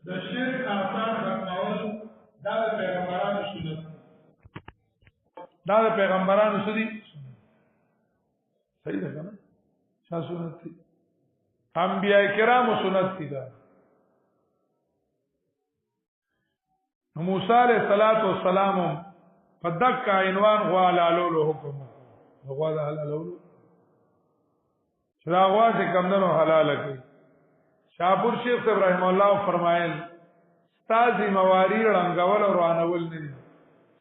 د شرک آثار ختمول دا د پیغمبرانو سنت دا د پیغمبرانو سدي صحیح ده کنه څه سنت دي انبیاء کرامو سنت دي دا موسی علیہ الصلوۃ والسلام فدک عنوان غوا لالو حکم غوا لالو شرا غوا چې کمندونو حلال کړي شاپور شیخ ابراهیم الله فرمایل استازي مواری رنگول او روانول نه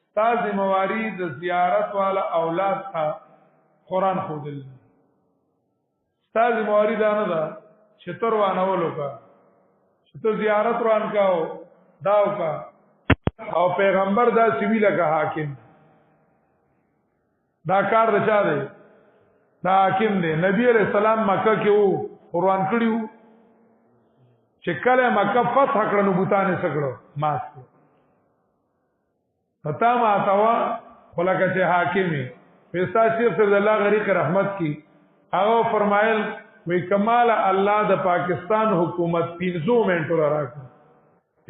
استازي مواری د زیارت والا اولاد ته قران خودل استازي مواری دا نه دا چتر وانول وکا چتر زیارت روان کاو داو کا او پیغمبر دا سویل کا حاکم دا کار رچا دی دا حاکم دی نبی علیہ السلام مکه کې وو قران کړیو چې کله مکه فتح کړه نو بوتانه سکړو ماس پتا ما تاوا خلک چې حاکمي پیسا شیخ صلی الله غریق رحمت کی هغه فرمایل وی کمال الله د پاکستان حکومت 500 منټو راکړه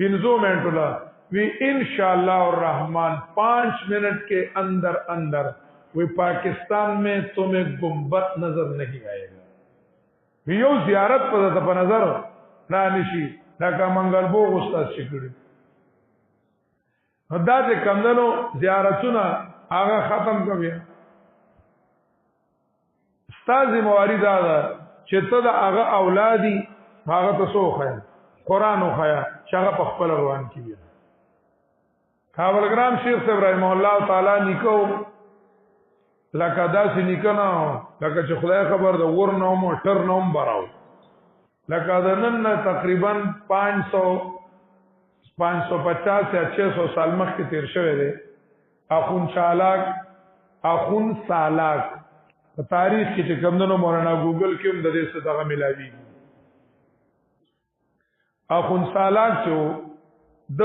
500 منټو وی انشاءاللہ الرحمن 5 منٹ کے اندر اندر وی پاکستان میں تمہیں گنبد نظر نہیں آئے گا یو زیارت په نظر را نشي لکه منګلبو استاد شکړي دا چې کمندنو زیارتونه هغه ختم کوي استاد موارد دا چې ته د هغه اولادي هغه تاسو خو قرآن خو هغه په خپل روان کیږي کابلګرام شیخ ابراهیم الله تعالی نکو لکه داسې نکنه لکه چې خدای خبر د ور نو موټر نوم براو لکه د نن تقریبا 550 یا 600 سال مخکې تیر شوی دی اخون سالاک په تاریخ کې چې کومنو مولانا ګوګل کې هم د دې څه دغه ملاوي اخون سالاک چې د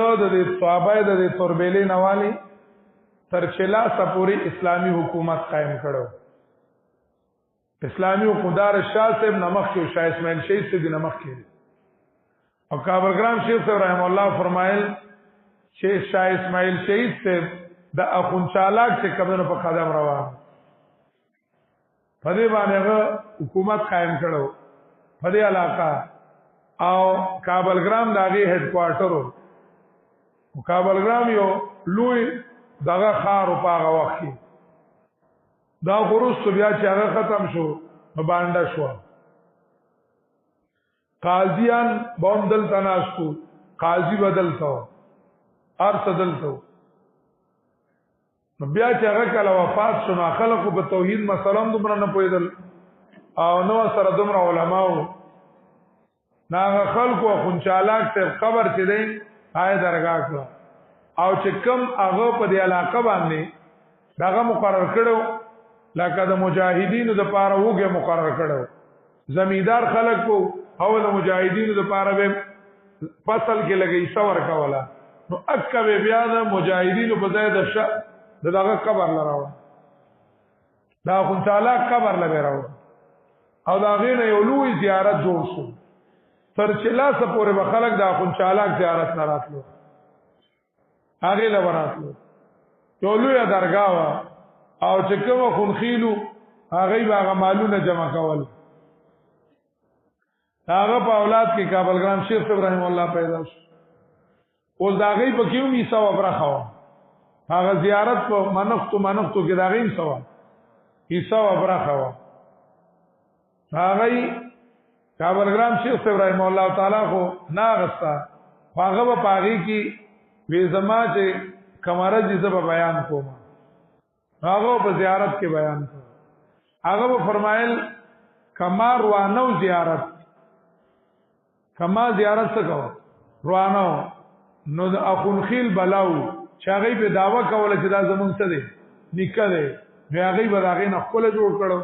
صحابه د توربېلې نوالی تر 40 پورې اسلامی حکومت قائم کړو اسلامی حکومتدار شاه صاحب نمخ کې شاه اسماعیل شهید صاحب نمخ کې او کابلګرام شیخ رحم الله فرمایل چې شاه اسماعیل شهید صاحب د اخون چالاک چې کمنو په قدم روان په دې باندې حکومت قائم کړو په دې علاقہ او کابلګرام داغي هډ کوارټر کابلګرام یو لوی دغه خار په هغه وخت کې دا غروس بیا چې هغه ختم شو باندې شو قاضیان بوم دل تناسو قاضي بدلته ارث دلته بیا چې هغه کله وفات شو نو خلکو په توحید مسلم دومره نه پوهیدل او نو سره دومره علماو ناغه خلکو خونچالاک ته قبر چې دی آی درگاہ کړه او چې کم هغه په دې علاقه باندې داغه مقرر کړو لکه د مجاهدینو د پاره وګه مقرر کړو زمیدار خلکو او د مجاهدینو د پاره به فصل کې لګي څور کولا نو اکه بیا د مجاهدینو په ځای د دغه قبر لراو دا خون تعالی قبر لراو او دا غینه یو لوی زیارت جوړ شو تر 40 پورې به خلک دا خون چالاک زیارت نه راتلو هغه لوراتلو یو لوی درگاه وا او چې کوم خونخیلو هغه به مالونه جمع کول هغه په اولاد کې کابلګرام شیخ ابراهیم الله پیدا شو اوس دا غي په کیو می سو برخه هغه زیارت په منښتو کې دا غي سو ایسا برخه هغه کابلګرام شیخ ابراهیم الله تعالی خو ناغستا هغه په پاغي کې وی زما چې کمره دې زب بیان کوم هغه په زیارت کې بیان کوم هغه فرمایل کما روانو زیارت کما زیارت څه کو روانو نو د اخونخیل بلاو چې هغه په داوا کوله چې دا زمونږ څه دی نکړه دی هغه به هغه نه خپل جوړ کړو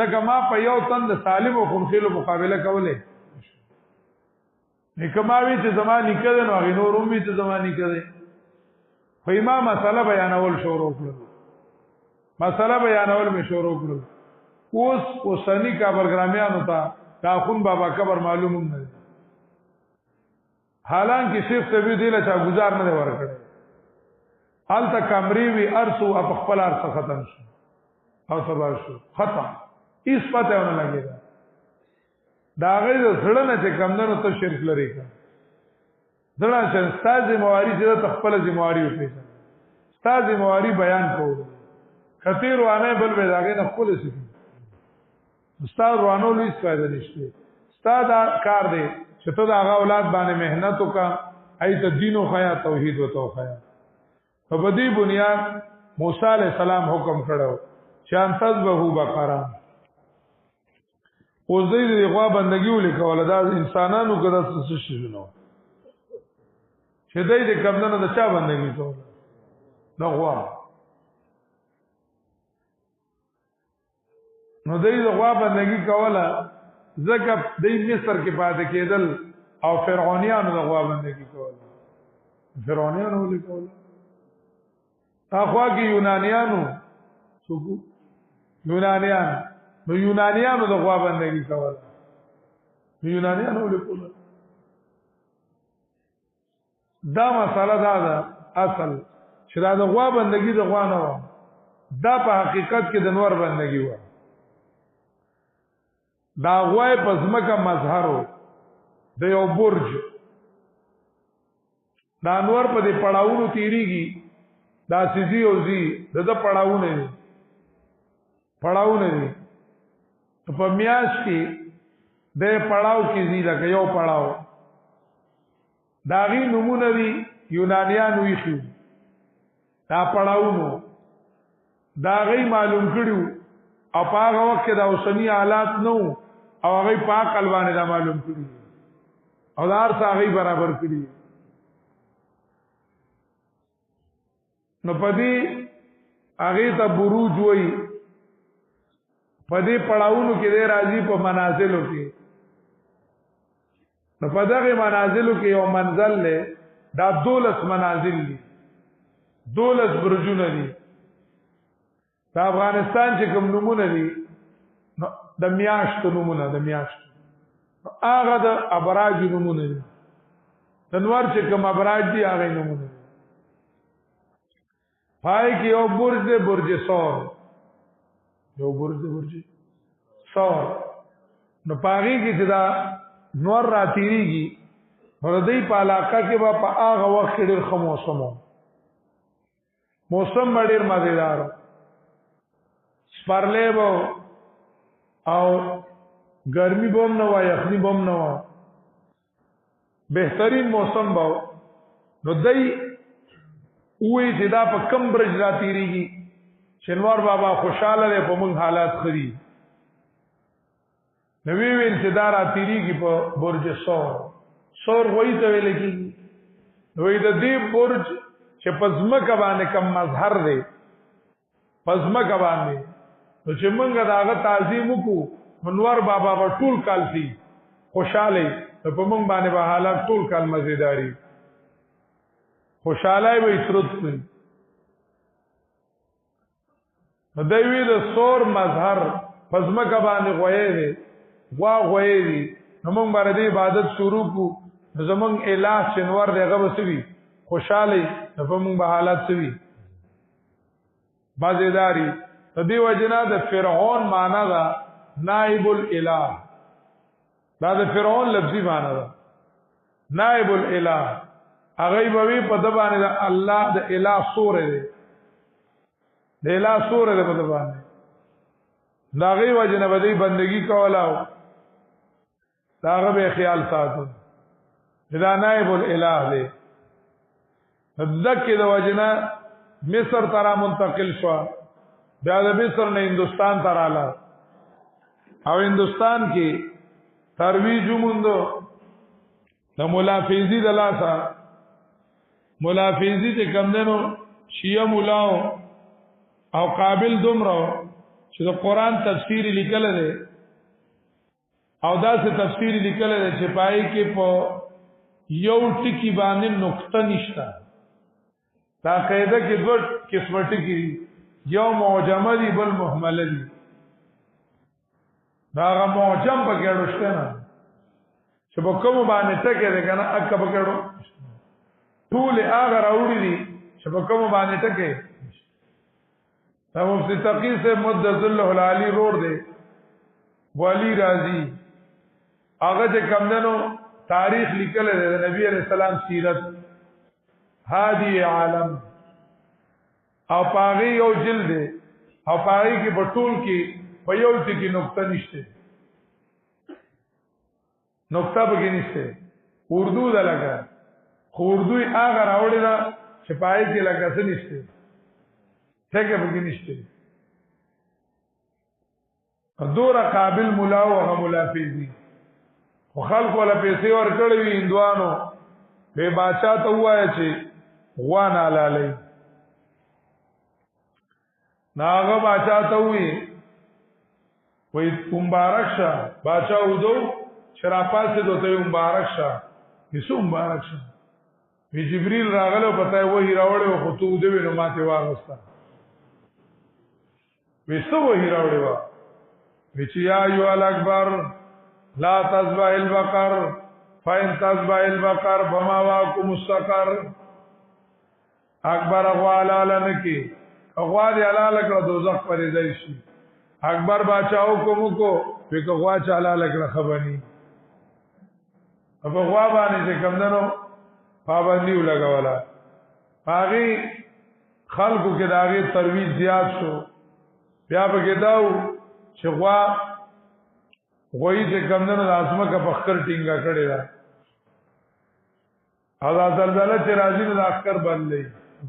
دغه ما په یو تند سالم او خونخیل مقابله کوله نکماوی چې زمانه نکړه نو هغه نور هم چې زمانه نکړه خو ما مسله بیانول شروع کړو مسله بیانول می شروع کړو اوسنی کابلګرامیانو ته دا خون بابا قبر معلوم نه حالانکه شیخ سبی دی له چا گزار نه ورکړي حالت کمری وی ارسو اپ خپل ارس ختم شو او سبا شو ختم هیڅ پته ونه لګیدا دا غي زړه نه چې کمندونو ته شرک لري کا زړه چې استاد مواری چې خپل ذمہواری وکړي استاد ذمہواری بیان کوو خطیر وانه بل به داګه نه خپل سي استاد روانو لوي فائدہ نشته استاد کار دی چې ته دا اولاد باندې مهنت وکا ایت دین او خیا توحید او توخیا په بدی بنیاد موسی علیہ السلام حکم کړو چې ان تذبحوا بقره اوس دې د غوا بندگی ولیکول دا انسانانو کده څه شي نو چې دې کمنه د چا بندگی کوله د غوا نو دې د غوا بندگی کوله زکه د مصر کې پاتې کېدل او فرعونیانو د غوا بندگی کوله فرعونیانو ولیکول اخوا کې یونانیانو څوک یونانیان نو یونانیانو د غوا بندگی کوله یونانیانو ولیکول دا مساله دا ده اصل چې دا د غوا بندگی د غوا نه و دا په حقیقت کې د نور بندگی و دا غوای په ځمکه مظهرو د یو برج دا نور په دې پړاوونو تیریږي دا سيزي او زی د پړاوونه دي په میاش کې د پړاو کې زی دا یو پړاو داغي نمونه دي یونانیان ویخو دا پړاوونو داغي معلوم کړیو او په هغه وخت کې دا اوسنی حالات نو او هغه پاک الوانه دا معلوم کړی او دار هغه برابر کړی نو پدې هغه ته بروج وای پدې پړاوونو کې د راځي په منازلو کې نو په دغه منازلو کې یو منزل له دا 12 منازل دي 12 برجونه دي په افغانستان چې کوم نمونه دي د میاشت نمونه د میاشت هغه د ابراج نمونه دي د نور چې کوم ابراج دي هغه نمونه دي پای کې یو برج دی برج سور یو برج دی برج سور نو پاغي کې چې دا نور راتيږي ورته په علاقه کې به په هغه وخت ډېر ښه موسم ډېر مزیدار سپارلې وو او ګرمي بوم نه وای یخني بوم نه وای بهترین موسم باو نو دای وې چې دا په کم برج راتيږي شنوار بابا خوشاله ده په مونږ حالات خري نوی ویل چې دا راتيږي په برج سور وای ته ویل کی وای د دې برج چې پزمکه باندې کم مظهر دی پزمکه باندې نو چې مونږ داغه تعظیم وکړو منور بابا په ټول کال سي خوشاله په مونږ باندې به حالات ټول کال مزیداری خوشاله وي ترت دوی د سور مظهر پزمکه باندې غوي دی غوي دی نو مونږ باندې عبادت شروع کو زمونږ الہ شنور دغه وسوي خوشاله په مونږ به حالات سوي مزیداری د دې وجنا د فرعون معنا دا نائب الالہ دا د فرعون لفظي معنا دا نائب الالہ هغه به په د باندې د الله د الہ سورې دی د الہ سورې د په باندې دا غي وجنا به دې بندگی کولاو داغه به خیال ساتو دا نائب الالہ دی ذکر د وجنا مصر ترا منتقل شو بیا د مصر نه هندستان ته رااله او هندستان کې ترویج موندو د مولا فیضی د لاسه مولا فیضی ته کم دنو شیعه مولاو او قابل دومره چې د قران تفسیر لیکل دي او دا څه تفسیر لیکل دي چې پای کې په یو ټکی باندې نقطه نشته دا قاعده کې دوه قسمه ټکی یو معجمه دی بل محمله دی دا معجم پکې اړشته نه چې په کوم باندې ټکه ده کنه اکه پکړو ټول هغه راوړي دي چې په کوم باندې ټکه دا مفتی تقی سے مدذ الله العالی روړ دی والی راضی هغه چې کمندنو تاریخ لیکل دی د نبی علیہ السلام سیرت هادی عالم او پاغي یو جلد او پاغي کې بټول کې په یو ټکی نقطه نشته نقطه به نشته اردو دا لگا خو اردو هغه راوړی دا چې پای کې لگا څه نشته څنګه به نشته دورا قابل مولا او هغه ملافظي خو خلق ولا پیسې ورکړې وي هندوانو به بادشاہ ته وایي چې غوان علالي ناغه بادشاہ ته وی مبارک شه بادشاہ ودو شرافات سے دوته مبارک شه یسو مبارک شه وی جبريل راغله پتاي وਹੀ راوړې خو ته دوی نو ماته واغستا وی سو وਹੀ راوړې وا وی چې یا ایو الاکبر لا تذبح البقر فإن تذبح البقر بما واكم مستقر اکبر غوالالن کی غوال حلال کړه دوزخ پرې ځای شي اکبر بچاو کوم کو په غوا چاله لګره خبرني په غوا باندې چې کمندنو پابندي ولګولا هغه خلکو کې داغه ترویج زیات شو بیا به کېداو چې غوی چې کمندنو لازمه کا بخر ټینګه کړي دا اذا زلزلہ چې راځي نو اخر باندې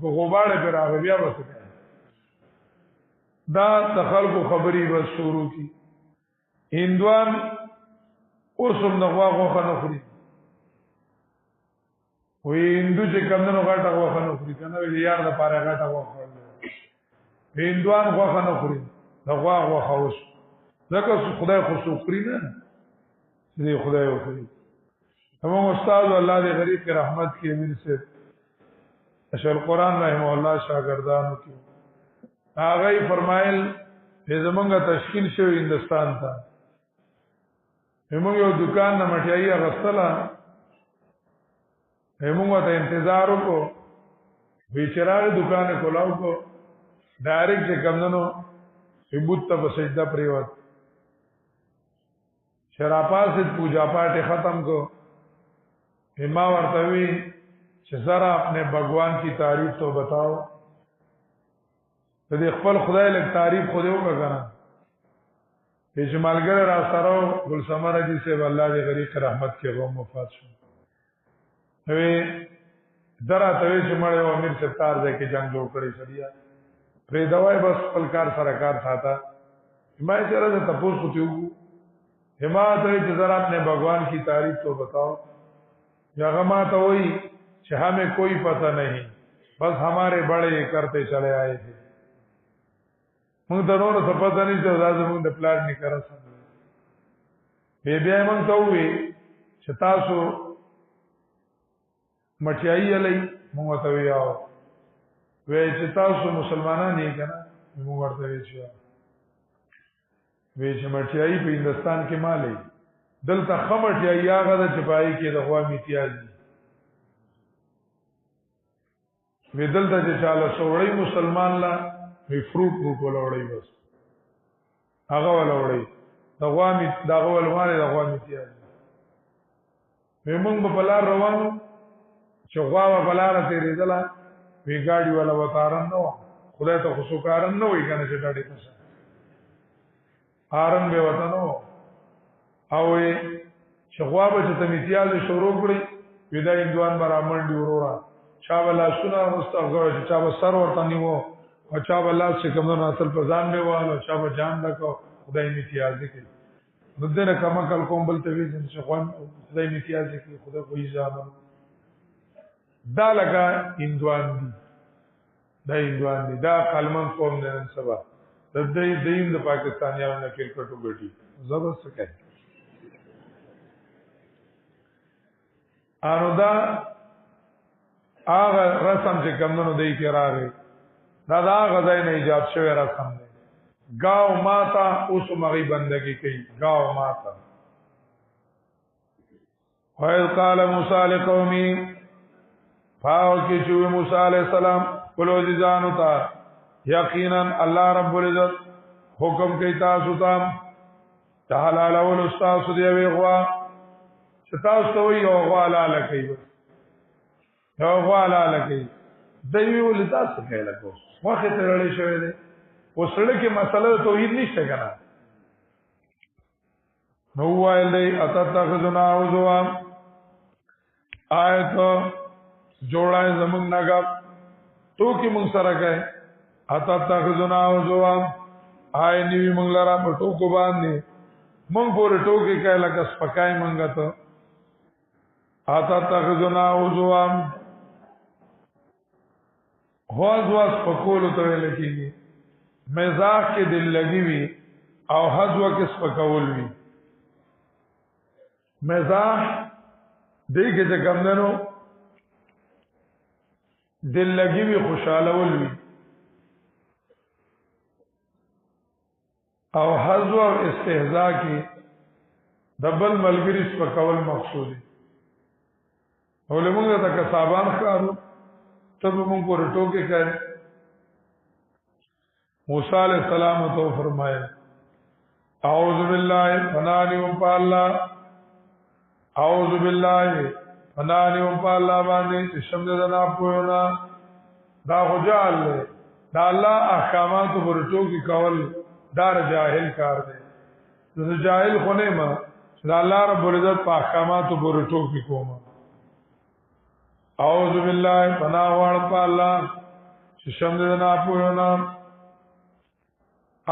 کو غوباړه پر هغه بیا وسه دا تخلق خبري بس شروع کی هندوان اوسم دغه غوخه نه خوري وی هندو چې کمندونو غاټه غوخه نه خوري کنه وی یار د پاره غاټه غوخه هندوان غوخه نه خوري دغه غوخه اوس ځکه خدای خو شکرې نه دې خدای وکړي هم استاد الله دې غریب کې رحمت کې امیر سے اشل قرآن رحم الله شاګردانو کې هغه فرمایل چې زمونږه تشکیل شوی هندستان ته موږ یو دکان نه مټیای غسله موږ ته انتظار وکړو بیچاره دکان کولاو کو ډایرکټ کمندنو عبادت په سجده پریوت شراپا سے پوجا پاٹ ختم کو اما ورتوی چې ذرا اپنے بھگوان کی تعریف تو بتاؤ ته خپل خدای لک تعریف خو دې وکړه چې مالګر را سره ګل سمره دي سه الله دې غریق رحمت کې غو مفات شو وی دراته چې مړ او امیر ستار دې کې جنگ جوړ کړی سړیا پرې دوای بس خپل کار سره کار تھاتا ما یې سره ته تاسو ته وګو هما ته چې ذرا اپنے بھگوان کی تعریف تو بتاؤ یا غما ته وای چې ہمیں کوئی پتہ نہیں بس ہمارے بڑے کرتے چلے آئے تھے موږ ته نور څه پته نشته دا زموږ د پلان نه کړه سم بیا موږ ته وی چې تاسو مټیای علی موږ ته ویاو وی چې تاسو مسلمانان یې کنه موږ ورته وی چې مټیای په هندستان کې مالې دلته خمټیای هغه د چپای کې د غوا میتیاز وی دلته چې چاله سوړی مسلمان لا وی فروټ ولا وړي بس هغه ولا وړي دغه می دغه ولوانه دغه می تیار موږ په بلار روانو چې غوا په بلار ته ریدلا وی ګاډي ولا وتارن نو خدای ته خصو کارن نه وی کنه چې ډاډي پسه آرن به وطنو او چې غوا به ته می تیار شروع کړی ودا هندوان برامن دی ورورا چا ولا سنا مستغفر چا سر ورته نیو او چا الله چې کومه اصل په ځان دی والو چا به جان لکو خدای امتیاز کوي دغه کما کل کوم بل ته وی چې خوان خدای امتیاز کوي خدای کوئی ځان دا لگا هندوان دي دا کلمن قوم نه سبا د دې دین د پاکستانیانو نه کرکټو ګټي زبرست کوي انو دا هغه رسم چې کومونو دی کې راغی دا غزای نه ایجاد شوی رسم دی گاو ماتا اوس مغی بندگی کوي گاو ماتا وَإِذْ قَالَ مُوسَى لِقَوْمِهِ فاوکی چوی موسیٰ علیہ السلام کلو عزیزانو تا یقینا اللہ رب العزت حکم کی تاسو تا تحلال اول استاسو دیوی غوا ستاسو توی یو غوا لالکی یو غوا لالکی دیوی ولی تاسو خیلکو وقت ترلی شوی دی وسلکی مسئلہ توحید نشتے کنا نووائل دی اتتخذنا عوضوا آیتو جوڑای زمون نگب ټوکی مونږ سره کوي اتا تخذنا وزوا آی نیوی مونږ لرا په ټوکو باندې مونږ پورې ټوکی کوي لکه سپکای مونږ ته اتا تخذنا وزوا هوځوا سپکول ته ویل کیږي مزاح کې دل لګي وي او هځوا کې سپکول وي مزاح دې کې څه کم نه دل لگی وی خوشاله ولوي او حظو او استهزاء کی دبل ملګری سپکول مقصود دی علماء ته کسابان خارو تب مونږ کو رټو کې کړ موسی علیہ السلام تو فرمایا اعوذ بالله فنانی و الله اعوذ بالله فنانی و الله باندې شمد دنا پوینا دا خجال دا الله احکامات ورټو کی کول دار جاهل کار دی زه جاهل خونه ما دا الله رب العزت په احکامات ورټو کی کوم اعوذ بالله فنا وړ په الله شمد دنا پوینا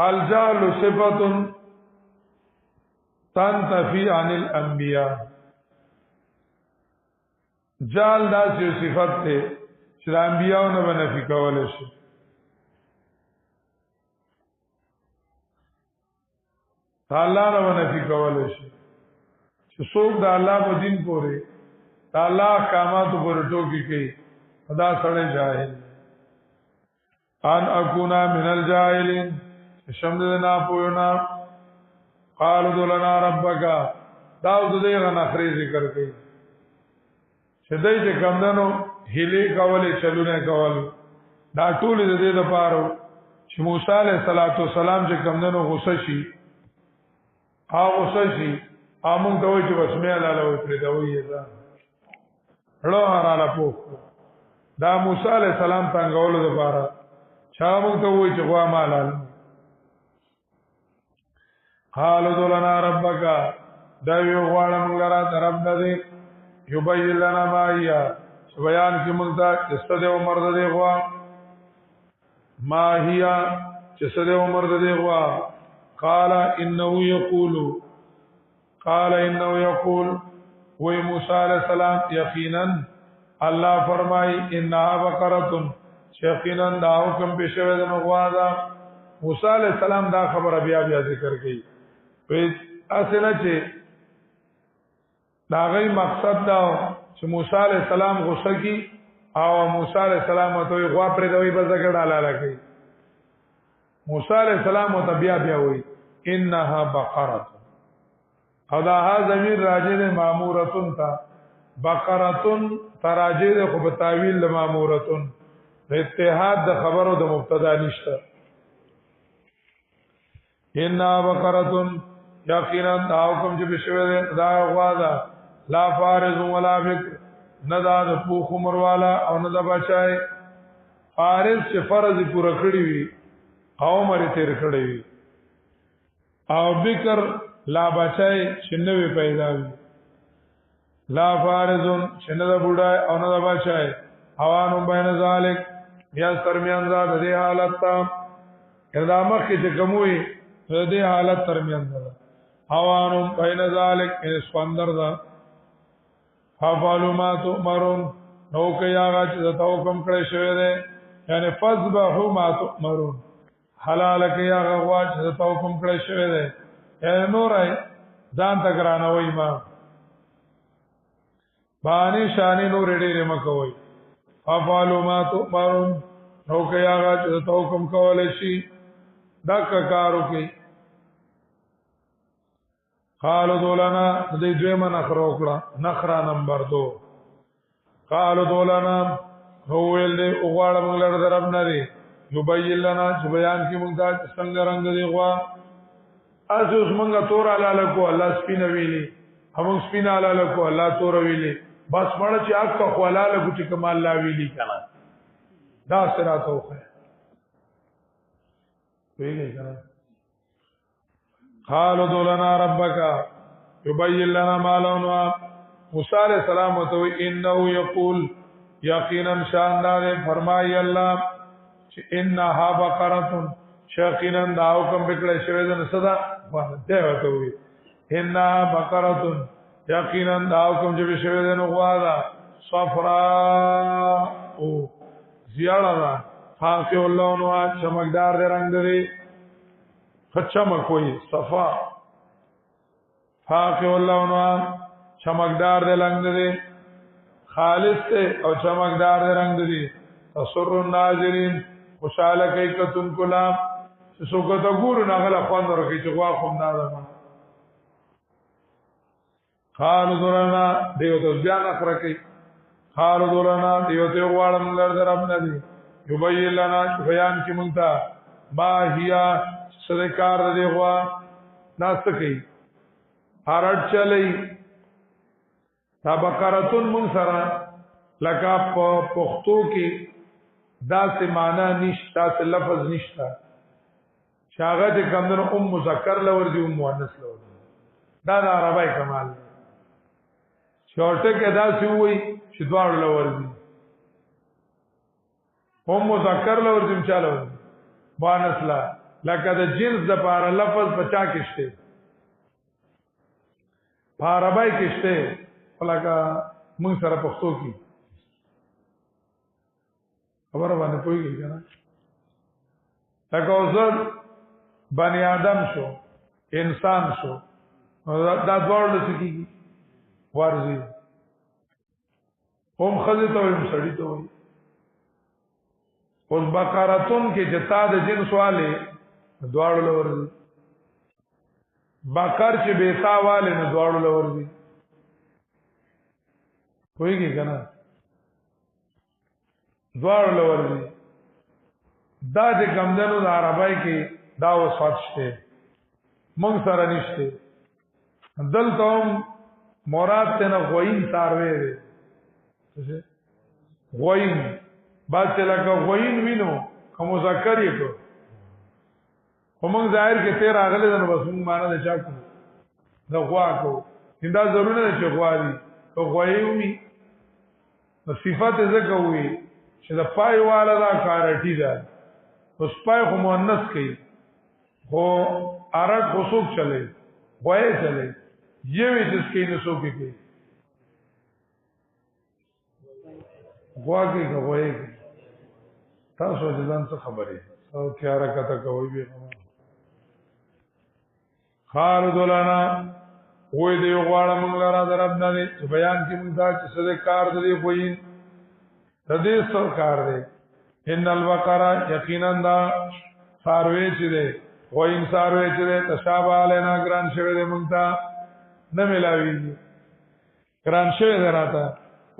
الجال صفۃ تنتفی عن الانبیاء جال دا سی صفت تے چې د انبیاءو نه بنفي کولای شي الله نه بنفي کولای شي چې څوک د الله په دین پورې د الله احکامات پورې ټوکی کوي دا سړی جاهل ان اكونا من الجاهلين شمدنا پوینا قالوا لنا ربك داود دې غنخري ذکر کوي چې دای چې کمندنو هلي کولې چلونه کول دا ټول دې د پاره چې موسی عليه السلام چې کمندنو غوسه شي هغه غوسه شي امون ته وایي چې بسم الله له پرې دا وایي دا هلو هراله پوک دا موسی عليه السلام څنګه د پاره چا مونږ ته وایي چې غوا مالال قالوا لنا ربك دا یو غواړم لرا طرف دې یبین لنا ما هي بیان کی مونږه چې ستده عمر دې غوا ما هي چې ستده عمر دې غوا قال انه يقول وی موسی علیہ السلام یقینا الله فرمای انها بقره یقینا دا حکم پېښوي د غوا دا موسی علیہ السلام دا خبر بیا ذکر کړي په اصله چې دا غي مقصد دا چې موسی علیہ السلام غوسه کی او موسی علیہ السلام ته غوا پر دوی بزګړه لاله کوي موسی علیہ السلام ته بیا وایي انها بقره او دا ها ضمیر راجع ده مامورتون تا بقرتون تراجع ده خو په تعویل د مامورتون د اتحاد د خبرو د مبتدا نشته انها بقرتون یقینا دا حکم چې بشوي دا غوا ده لا فارض ولا فکر ندا د پوخ عمر والا او ندا بچای فارض چې فرض پوره کړی وي او عمر تیر کړی وي او بکر لا بچای شنوي پیدا وي لا فارض شندا بوډای او ندا بچای اوانو بین ذالک یا ترمیان ذات دې حالت تا اقدامه کې چې کوموي دې حالت ترمیان ده اوانو بین ذالک اسفندر ده فافعلوا ما تؤمرون نو کوي هغه چې تاسو حکم کړی شوی دی یعنی فذبحوا ما تؤمرون حلال کوي هغه واج چې تاسو حکم کړی شوی دی یعنی نورای ځان ته ګرانوي ما باندې شانی نور ډېرې مکوي فافعلوا ما تؤمرون نو کوي هغه چې تاسو حکم کولای شي دا کارو کوي قالو دولنا دې دویمه نخره وکړه نخره نمبر 2 قالو دولنا هو ویل دې وغواړه موږ له درب نه دی یبین لنا چې بیان کې موږ ته څنګه رنگ دی غوا اسوس موږ تور علاله کو الله سپینه ویلي هم سپینه علاله کو الله تور ویلي بس مړ چې اکه خلاله کو چې کمال الله ویلي کنه دا سره توخه ویلي کنه قالوا دولنا ربك يبين لنا ما لونها موسی علیہ السلام تو انه یقول یقینا شاندار فرمای الله چې انها بقره یقینا دا حکم وکړی شوی د صدا باندې ورته وي انها بقره یقینا دا حکم چې شوی د نغوادا صفراء او زیاړه فاقع اللون وا چمکدار د رنگ دی چمک کوئی صفا فاقع اللون وا چمکدار د رنگ دی خالص ته او چمکدار د رنگ دی تسر الناظرین خوشاله کوي کتون کلا څوک ته ګور نه غلا خوان ورکي چې غوا خوم نه ده خالو دورنا دیو ته ځان اخره کوي خالو دورنا دیو ته غواړم لر درب نه دی یبین لنا بیان کی مونږ ته ما هيا سرکار دی غوا ناس کوي هرټ چلی تبقرتون مونږ سره لکه په پښتو کې دا څه معنا نشته څه لفظ نشته شاغه د کمنو مذکر لور دی مؤنث لور دا د عربی کمال شورته کې دا څه وای چې دواړو لور دی مذکر لور دی چالو مؤنث لا لکه د جنس د پاره لفظ بچا کې شته په عربی کې شته لکه موږ سره پښتو کې خبره باندې پوهیږي کنه لکه اوزر بنی آدم شو انسان شو دا دوړ لسکی ورزي هم خزه ته هم سړی ته وي اوس بقراتون کې جتا د جنس والے دوړ لورزي بقر چې بیتا والے نه دوړ لورزي پوهیږي کنه دوار لورځي دا د کمدنو د عربی کې دا وصفات شته مونږ سره نشته دلته مراد ته نه غوین ساروي دی غوین با چې لکه غوین وینو کوم ذکر یې کو کوم ظاهر کې تیر اغله نو بس مونږ معنا د چا کو د غوا کو انده ضروري نه چې غوا دي او غویومي صفات زکه وي چې د پای والا دا کارټی ده اوس پای خو مؤنث کوي خو ارټ خصوص چلے وای چلے یوه چې کې نه سو کې غواګي غوي تاسو ځان څه خبرې او تیار کته کوي به خالد لنا وې دی غواړم موږ لاره درب نه دي بیان کې موږ دا چې څه کار دی خوین تدې سر کار دی ان البقره یقینا دا ساروي چې دی وین ساروي چې دی تشابه علینا ګران شوی دی موږ ته نه ملاویږي ګران شوی دی راته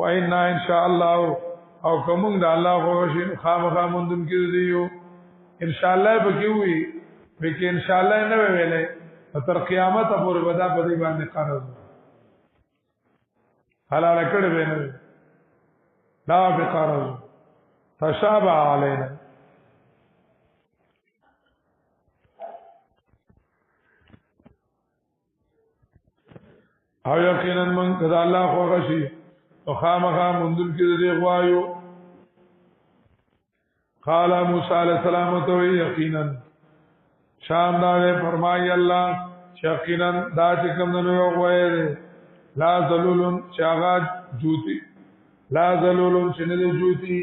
وان ان شاء الله او کوم د الله غوښین خامخا مونږ کې دیو ان شاء الله به کیوي پکې ان شاء الله نه ویلې تر قیامت پورې ودا په دې باندې قرض حلال کړه به نه دا به قرض تشابه علینا او یقینا من کذا الله خو غشي او خامخا مندل کې دې غوايو قال موسی علیہ السلام تو یقینا شاندار فرمای الله یقینا دا چې کوم نو غوي لا ذلولن چاغا جوتی لا ذلولن چې نه جوتی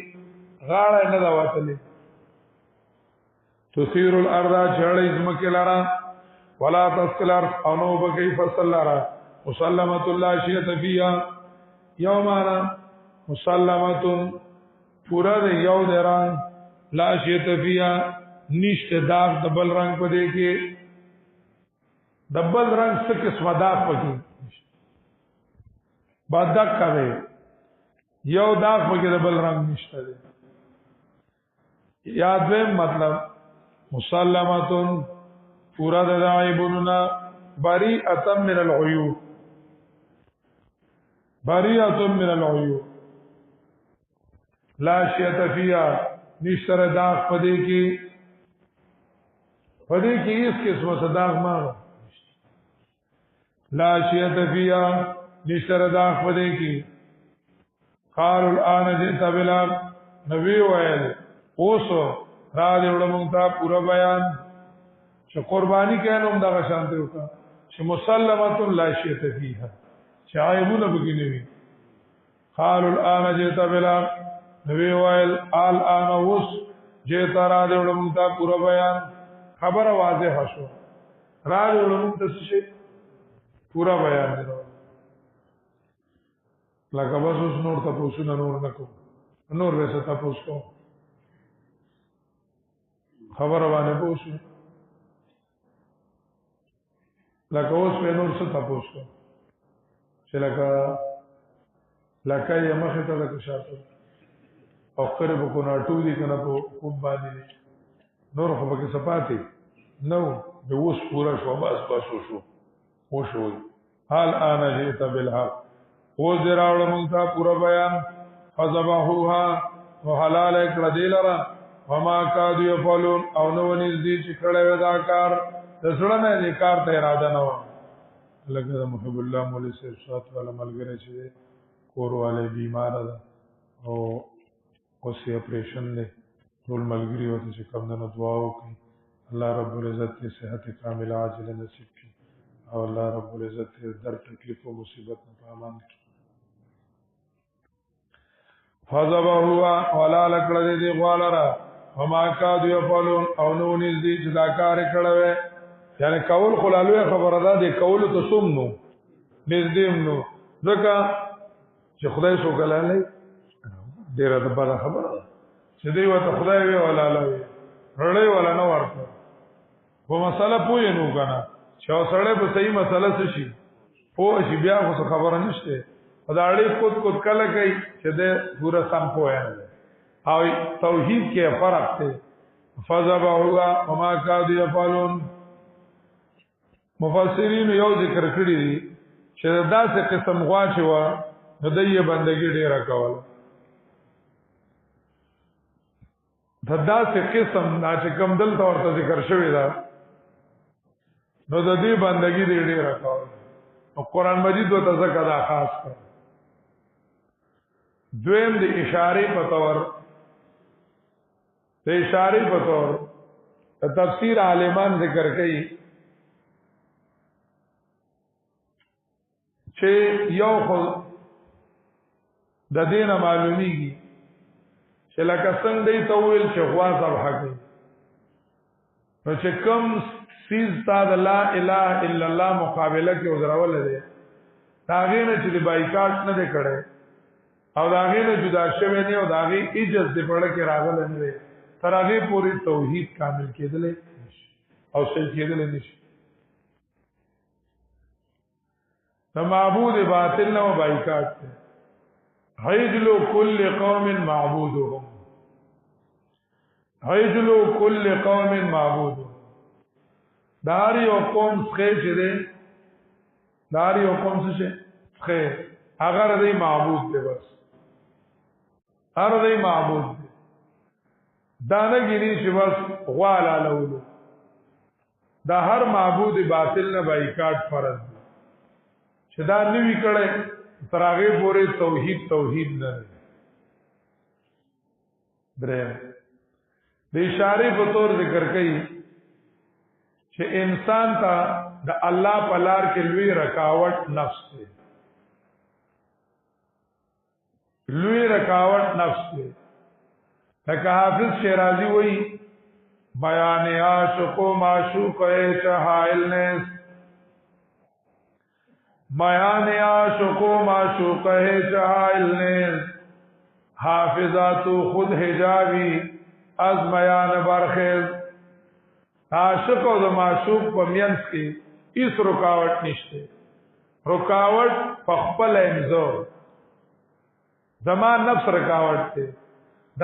غاړه نه دا وتلې تثير الارض چړې زمکه لرا ولا تسکلر او نو بکی فصل لرا مسلمت الله شیت فیها یومانا مسلمت پورا د یو دران لا شیت فیها نشته داغ د بل رنگ په دې کې د بل رنگ څه قسمه داغ پکې بدک کوي یو داغ پکې د بل رنگ نشته دی یا دویم مطلب مسلمتون پورا د عیبوننا بریئه من العیوب بریئه من العیوب لا شیط فیها نشتر داغ پدې کې اس قسمه صداغ مانو لا شیط فیها نشتر داغ پدې کې قالوا الان جئت بلا نبی ویل اوسو را دې وړم ته پورا بیان چې قرباني کینوم دغه شانته وکړه چې مسلمه لا شیط فیها چې عیبونه بګی نوي قالوا الان جئت بلا نبی ویل الان اوس جئت را دې وړم ته پورا بیان خبر واضح شو را دې وړم ته څه پورا بیان دی لکه بس اوس نور تاسو نور نکو نور وسه تاسو کو خبر باندې پوښتنه لکه اوس په نور څه تاسو کو چې لکه یې مخه ته لکه شاته او قرب کو ناټو دي کنه په خوب باندې نور خو به سپاتي نو د اوس پورا شو بس شو وشو حال انا جئت بالحق او دراوړ مونږ ته پورا بیان فذبحوها وحلال کړه دلرا وما كادوا يفعلون او نو نږدې چې کړه ودا کار د سړی نه کار ته اراده نه و لکه د محب الله مولوی صاحب شات والا ملګری چې کور والے بیمار ده او اوس یې اپریشن دی ټول ملګری وته چې کوم نه دعا وکړي الله رب العزت دې صحت کامله عاجل نصیب کړي او الله رب العزت دې در تکلیف او مصیبت نه پامان کړي فذبحوا ولا لکړه دې غوالرا وما كادوا يفعلون او نو نږدې چې دا کار کړه یعنی کول خلالوی خبره ده د کول ته سمنو نږدې نو ځکه چې خدای سو کلاله ډیره د بل خبره چې دی وته خدای وی ولا لا رړې ولا نه ورته په مسله پوی نو کنه چې سره په صحیح مسله څه شي پوه شي بیا خو خبره نشته دا اړې کوت کله کوي چې د پورا سم پوهه نه او توحید کې فرق دی فذبحوا وما كادوا يفعلون مفسرین یو ذکر کړی دي چې داسې قسم غوا چې و نو دایې بندګي ډیره کوله داسې قسم چې کوم دلته ورته ذکر شوی دا نو د دې بندګي ډیره کوله او قران مجید ته ځکه دا خاص کړ دویم د اشاره په تور د اشاره په تور تفسیر عالمان ذکر کوي چې یو خو د دینه معلومیږي چې لکه څنګه دی تویل چې غوا ذبح کوي نو چې کوم سیز تا د لا اله الا الله مقابله کې وزرول دي داغه نه چې بایکاټ نه دی کړي او داغه نه جدا شوی نه او داغه اجازه دی پړه کې راغل نه دی تر هغه پوری توحید کامل کېدل او صحیح کېدل نشي نو معبود باطل نو بایکاټ حیجلو کل قوم معبودهم حیجلو کل قوم معبودهم داری او قوم څخه چې دی داری او قوم څخه اگر دی معبود دی بس هر دی معبود دی دانه گیری چې بس غوالا لولو دا هر معبود باطل نه بایکاټ فرض دی چې دا نوی کړي تراغه پورې توحید نه درې د اشاره په تور ذکر کړي چې انسان ته د الله په لار کې لوی رکاوټ نفس دی لوی رکاوټ نفس دی لکه حافظ شیرازی وایي بیان عاشق و معشوق چهائل نیست بیان عاشق و معشوق چهائل نیست حافظاتو خود حجابی از بیان برخیز عاشق او د معشوق په مینس کې هیڅ رکاوټ نشته رکاوټ په خپل انځو زمان نفس رکاوټ ته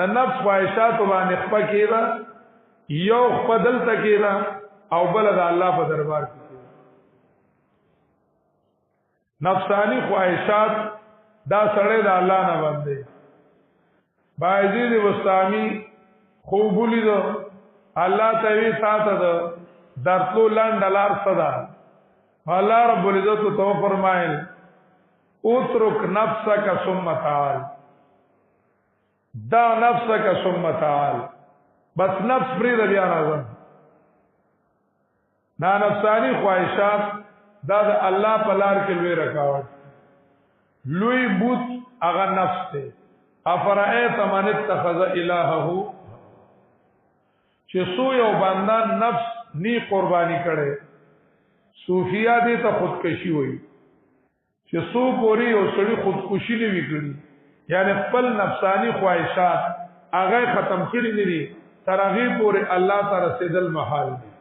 د نفس خواهشات باندې خپل کېدا یو خپل تکیدا او بل د الله په دربار کې نفسانی خواهشات دا سړی د الله نه باندې باعزید وستامی خوب لیدو الله تعالی ساته د درتلو لاندلار صدا الله رب العزت تو فرمایل اترک نفسک ثم تعال دا نفسک ثم تعال بس نفس پرې د بیا راځه دا نفسانی خواهشات دا د الله په لار کې لوی رکاوټ لوی بوت هغه نفس ته افرایت من اتخذ الهه چې سو یو بندا نفس نی قربانی کړي صوفیا دې ته خودکشي وایي چې سو پوری او سړي خودکشي نه وکړي یعنی خپل نفسانی خواهشات هغه ختم کړي نه دي تر هغه پورې الله تعالی رسیدل محال دي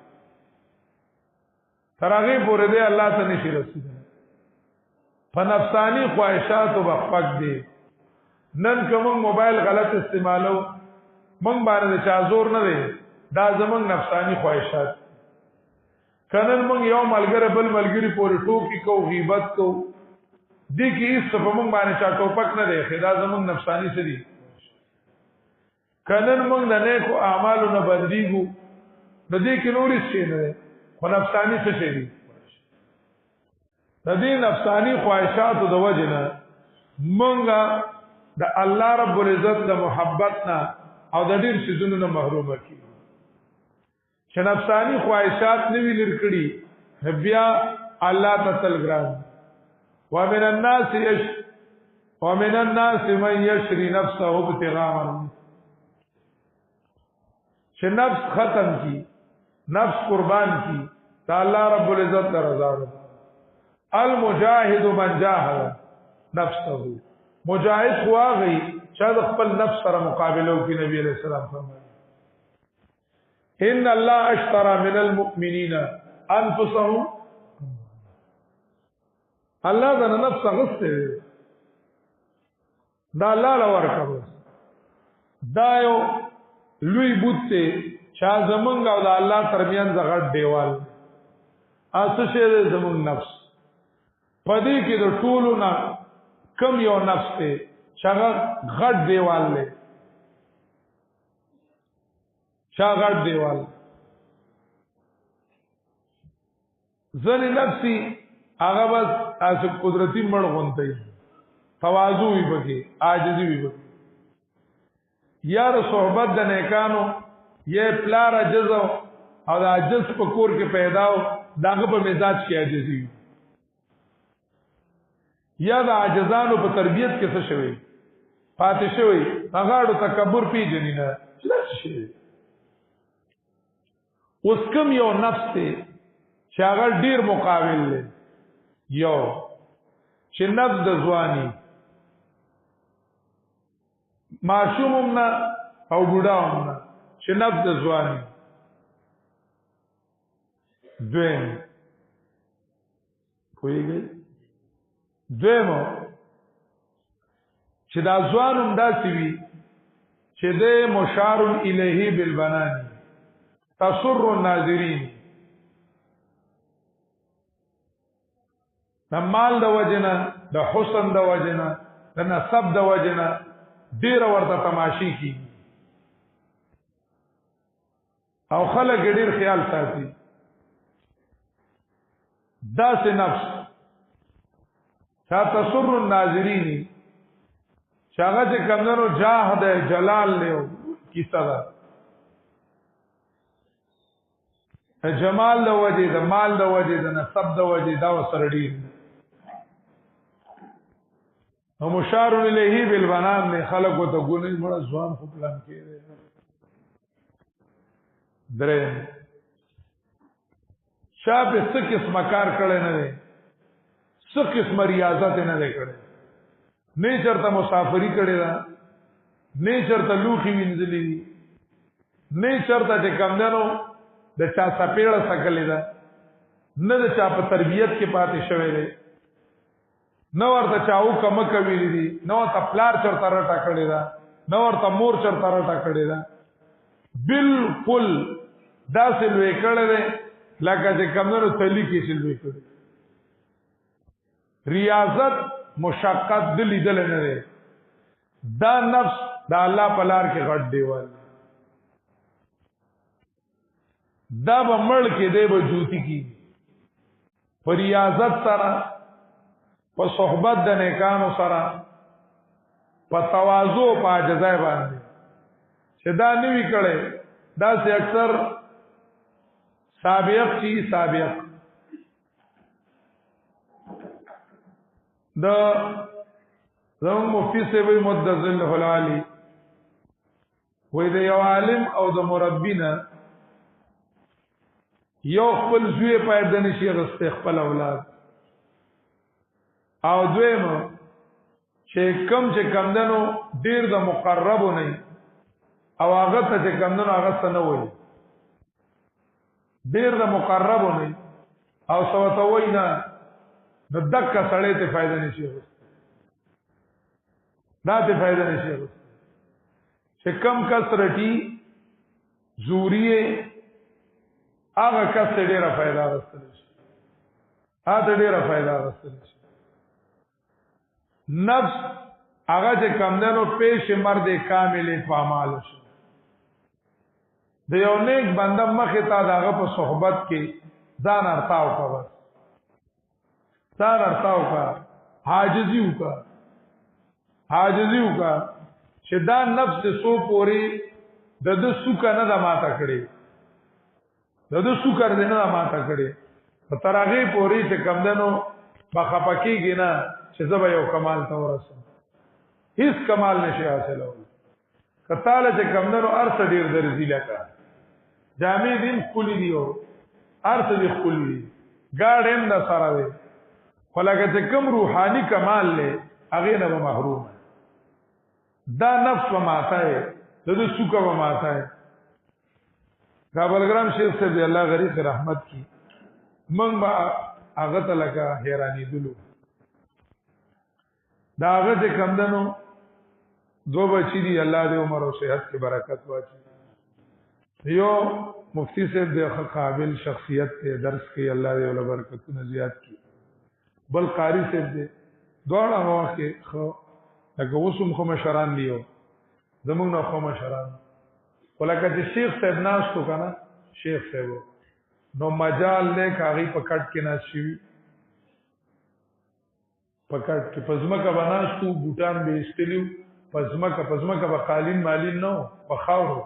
تر هغه پورې دې الله ته نشي رسیدل په نفسانی خواهشات او بخپک دي نن کوم موبایل غلط استعمالو مونږ باندې چا زور نه دی دا زمونږ نفسانی خواهشات کنن مونږ یو ملګری بل ملګری پورې ټوکی کو غیبت کو دي کې هیڅ په مونږ باندې چا ټوپک نه دی خدا زمونږ نفسانی څه دي کنن مونږ د نیکو اعمالو نه بنديګو د دې کې نورې څه نه خو نفسانی څه شي دي د دې نفسانی خواهشات د وجنه مونږه د الله رب العزت د محبت نه او د ډیر شذونو نه محروم کی چې نفسانی خواهشات نوی لرکړي بیا الله تعالی ګران ومن الناس من يشري نفسه ابتغاء چې نفس ختم کی نفس قربان کی تا الله رب العزت رضا المجاهد من جاهد نفسه مجاهد هوا غي چې خپل نفس سره مقابله وکړي نبی عليه السلام فرمایي ان الله اشترى من المؤمنين انفسهم الله دا نفس غسته دا الله لور کړو دا یو لوی بوته چا زمونږ او د الله ترمنځ غټ دیوال اسه شه زمونږ نفس پدې کې د ټولو نه کم یو نفس ته چې غټ دیوال لې چا غټ دیوال ځنې نفسي هغه بس تاسو قدرتي مړ غونته تواضع وي بګي عاجزي وي بګي یار صحبت د نیکانو یہ پلار عجز او د عجز په کور کې پیداو داغه په مزاج کې عاجزي یا د عاجزانو په تربيت کې څه شوی پاتې شوی هغه تکبر پیژنې نه څه شي اوس کوم یو نفس ته چې هغه ډیر مقابل دی یو چې نفس د ځواني معصومنا او بوډاومنا چې نفس د ځواني دویم کویږي دویمو چې دا ځوانم داسې وي چې د مشار الیه بالبنان تسر الناظرین د مال د وجنه د حسن د وجنه د نسب د وجنه ډیر ورته تماشي کی او خلک ډیر خیال ساتي دا سه نفس چا تسر الناظرین چاغه چې کمنو جاهد جلال له کیسه ده جمال د وجه د مال د وجه د نسب د وجه دا وسره ډیر او مشار الیه بالبنان نه خلق ته ګونې مړه ځوان خو پلان کړي درې شاب څه قسم کار کړي نه دي څه قسم ریاضت نه لري کړي نه چرته مسافری کړي دا نه چرته لوخي وینځلې نه چرته چې کم دنو د چا سپېړه سکلې ده نه د چا په تربیت کې پاتې شوی دی نو ورته چاو کم کوي دي نو ورته پلار چرته راټا کړی دا نو ورته مور چرته راټا کړی دا بالکل داسې لوی کړی دی لکه چې کمنو تلی کې چې لوی کړی ریاضت مشقت د لیدل نه دی دا نفس دا الله په لار کې غټ دیوال دا به مړ کې دی به جوتی کی په ریاضت سره په صحبت د نیکانو سره په تواضع په عاجزۍ باندې چې دا نوی کړي دا سه اکثر سابق چی سابق د زمون مفتی سیوی مدذل العالی وې د یو عالم او د مربینا یو خپل زوی پیدا نشي غسته خپل اولاد او دویم چې کم دنو ډیر د مقربو نه او هغه ته چې کم دنو هغه څه نه وایي ډیر د مقربو نه او سوته وای نه د دکا سړی ته فائدہ نشي غوښته دا ته فائدہ نشي غوښته چې کم کثرتي زوریه هغه کس ډیره فائدہ غوښتل شي هغه ډیره فائدہ غوښتل شي نفس هغه چې کم دنو پیش مرد کامل فعال شي د یو نیک بنده مخه تا داغه په صحبت کې ځان ارتاو کوي ځان ارتاو کا حاجزی وکا چې دا نفس سو پوری د سوکا نه د ماته کړي د سوکر نه د ماته کړي په ترغه پوری چې کم دنو بخپکیږي نه چې زبا یو کمال ته ورسم هیڅ کمال نشي حاصلول کتاله چې کم دنو ارث ډیر درځي لکه جامع دین کلی دیو ارث دی کلی دی ګاډم د سره دی ولکه چې کوم روحاني کمال له هغه نه محروم دا نفس و ماته د سوکا و ماته کابلګرام شیخ سے دی الله غریب رحمت کی من با هغه ته لکه حیرانی دلو دا هغه چې کمندنو دو بچی دی الله دې عمر او صحت کې برکت واچي یو مفتی صاحب د قابل شخصیت ته درس کې الله دې ول برکتونه زیات کړي بل قاری صاحب دې دواړه واکه خو لکه وسوم خو مشران دیو زمونږ نو خو مشران ولکه چې شیخ صاحب ناس تو کنه شیخ صاحب نو مجال له کاغي پکټ کې ناس شي پکټ کې پزماکه بناستو بوتان به استلیو پزماکه به قالین مالین نو په خاورو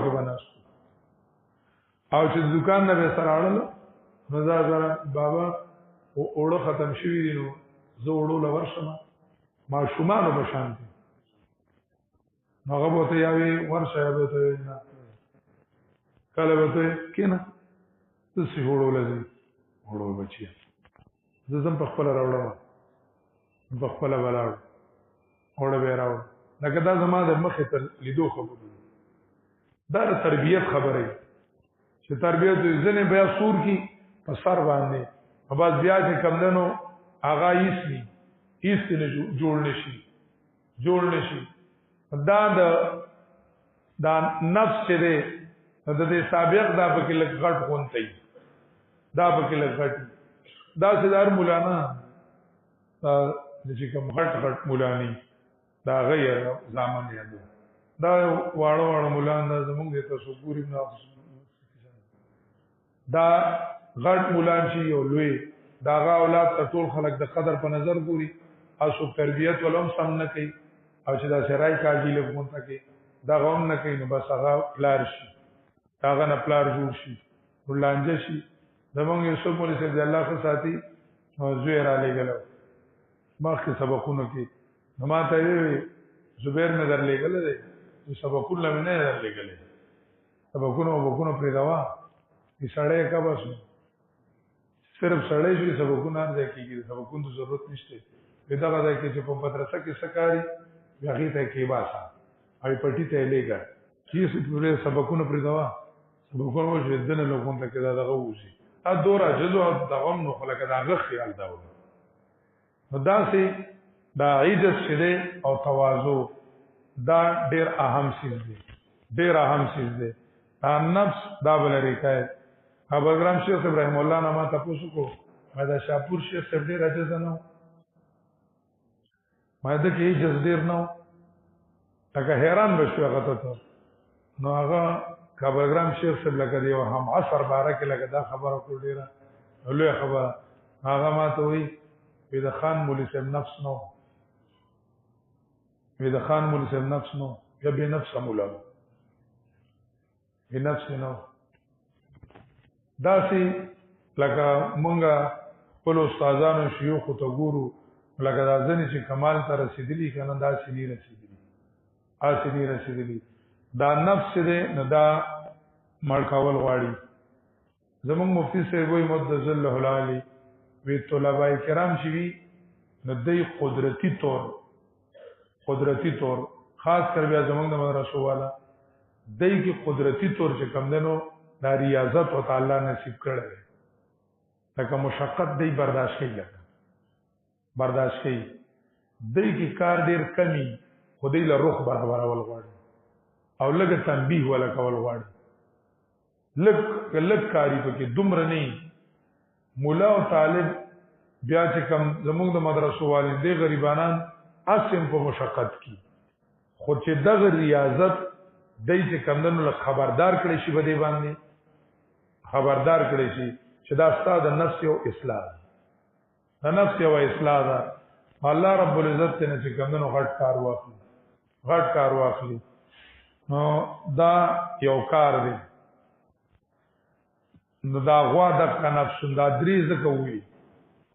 کې بناستو او چې دکان نه به سره اړل نو زړه بابا اوړو ختم شوی دی نو زه اوړو لور شم ما شومانو به شانتي نو هغه بوته یاوي ورشه به ته نه کله به ته کینه څه سی اوړو لذي اوړو بچي زم په خپل راوړم په خپل بلاړ اوړو به راو لکه دا زما د مخه ته لیدو خبره دا تربیت خبره چې تربیت ځنه بیا سور کی په سر باندې په باز بیا چې کمندنو آغا ایسنی نه جوړ نشي دا نفس چې ده د دې سابق دا په کې لږ غټ غونتي دا په کې لږ غټ دا سدار مولانا دا چې کوم غټ مولانی دا غیر زامن یادو دا واړو مولانا زمونږ ته سګوري نه دا غټ مولان شي او لوی دا غا اولاد ټول خلک د قدر په نظر ګوري او سو تربیت ولوم سم نه کوي او چې دا شرای کاږي له مونته کې دا غوم نه کوي نو بس هغه پلار شي هغه نه پلار جوړ شي ولانجه شي زمونږ یوسف مولوی صاحب الله خو ساتي او زوی را لګلو مخکې سبقونو کې نو ما ته وی زبیر نه در لګل دی سبقونه نه در لګل سبقونو پرې دوا ای سړی کا بس صرف سړی شي سبقونه نه کېږي سبقونو ته ضرورت نشته دا غواړي چې په مدرسه کې سکاري هغه ته کې باسا اې پټی ته لګا چې څه سبقونه پرې دوا سبقونه چې دنه لوګون ته کې دا دغه وځي ادور جزو دغم نو خلک دا خیال دا نو داسې دا عجز شې او تواضع دا ډیر اهم چیز دی ډیر اهم چیز دی دا نفس دا بلری کوي ابراهیم شیخ ابراهیم الله نامه تاسو کو دا شاپور شیخ صاحب ډیر عجز نه ما د کې عجز ډیر نه تاکه حیران بشو هغه ته نو هغه ابراهیم شیخ صاحب لکه دی هم عصر بارک لکه دا خبره کول ډیره لوی خبره هغه ما ته وی د خان مولوی صاحب نفس نو د خان مولوی صاحب نفس نو یا به نفس مولا به نفس نو داسې لکه مونږه خپل استادانو شيوخ ته ګورو لکه دا ځنې چې کمال ته رسیدلی کنه داسې نه رسیدلی اسې نه رسیدلی دا نفس دې نه دا مړ کول غواړي زمونږ مفتی صاحب وي مدذ الله العالی وی طلباء کرام شي نو دای قدرتی طور خاص کر بیا زمونږ د مدرسو والا دای کی قدرتی طور چې کم دنو دا ریاضت او تعالی نصیب کړل لکه مشقت دی برداشت کوي دای کی کار ډیر کمی خدای له روح برابر ول غواړي او لږ تنبیه ولا کول غواړي لږ کاری پکې دومره نه مولا او طالب بیا چې کم زموږ د مدرسو والدې غریبانان اسیم په مشقت کی خو چې دغه ریاضت دای چې کمندونو له خبردار کړي شي بده باندې خبردار کړي شي چې دا ستاسو د نفس او اصلاح د نفس او اصلاح ده الله رب العزت ته چې کمندونو غټ کار واخلي نو دا یو کار دی نو دا غوا د نفس دا درې زکه وی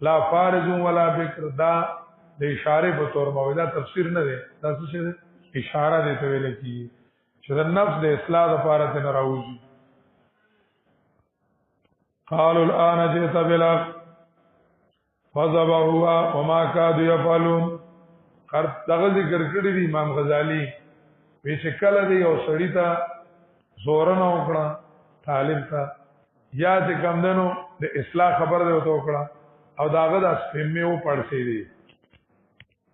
لا فارض ولا بکر دا د اشاره په تور مولا تفسیر نه دی دا څه اشاره دی ته ویل کی چې د نفس د اصلاح لپاره ته راوځي قالوا الان جئت بالحق فذبحوا وما كادوا يفعلون دغه ذکر کړی دی امام غزالی وی چې کله دی یو سړی ته زور نه وکړه طالب ته یا چې کم دنو د اصلاح خبر دی وکړه او داغه د سپمې او پړسې دی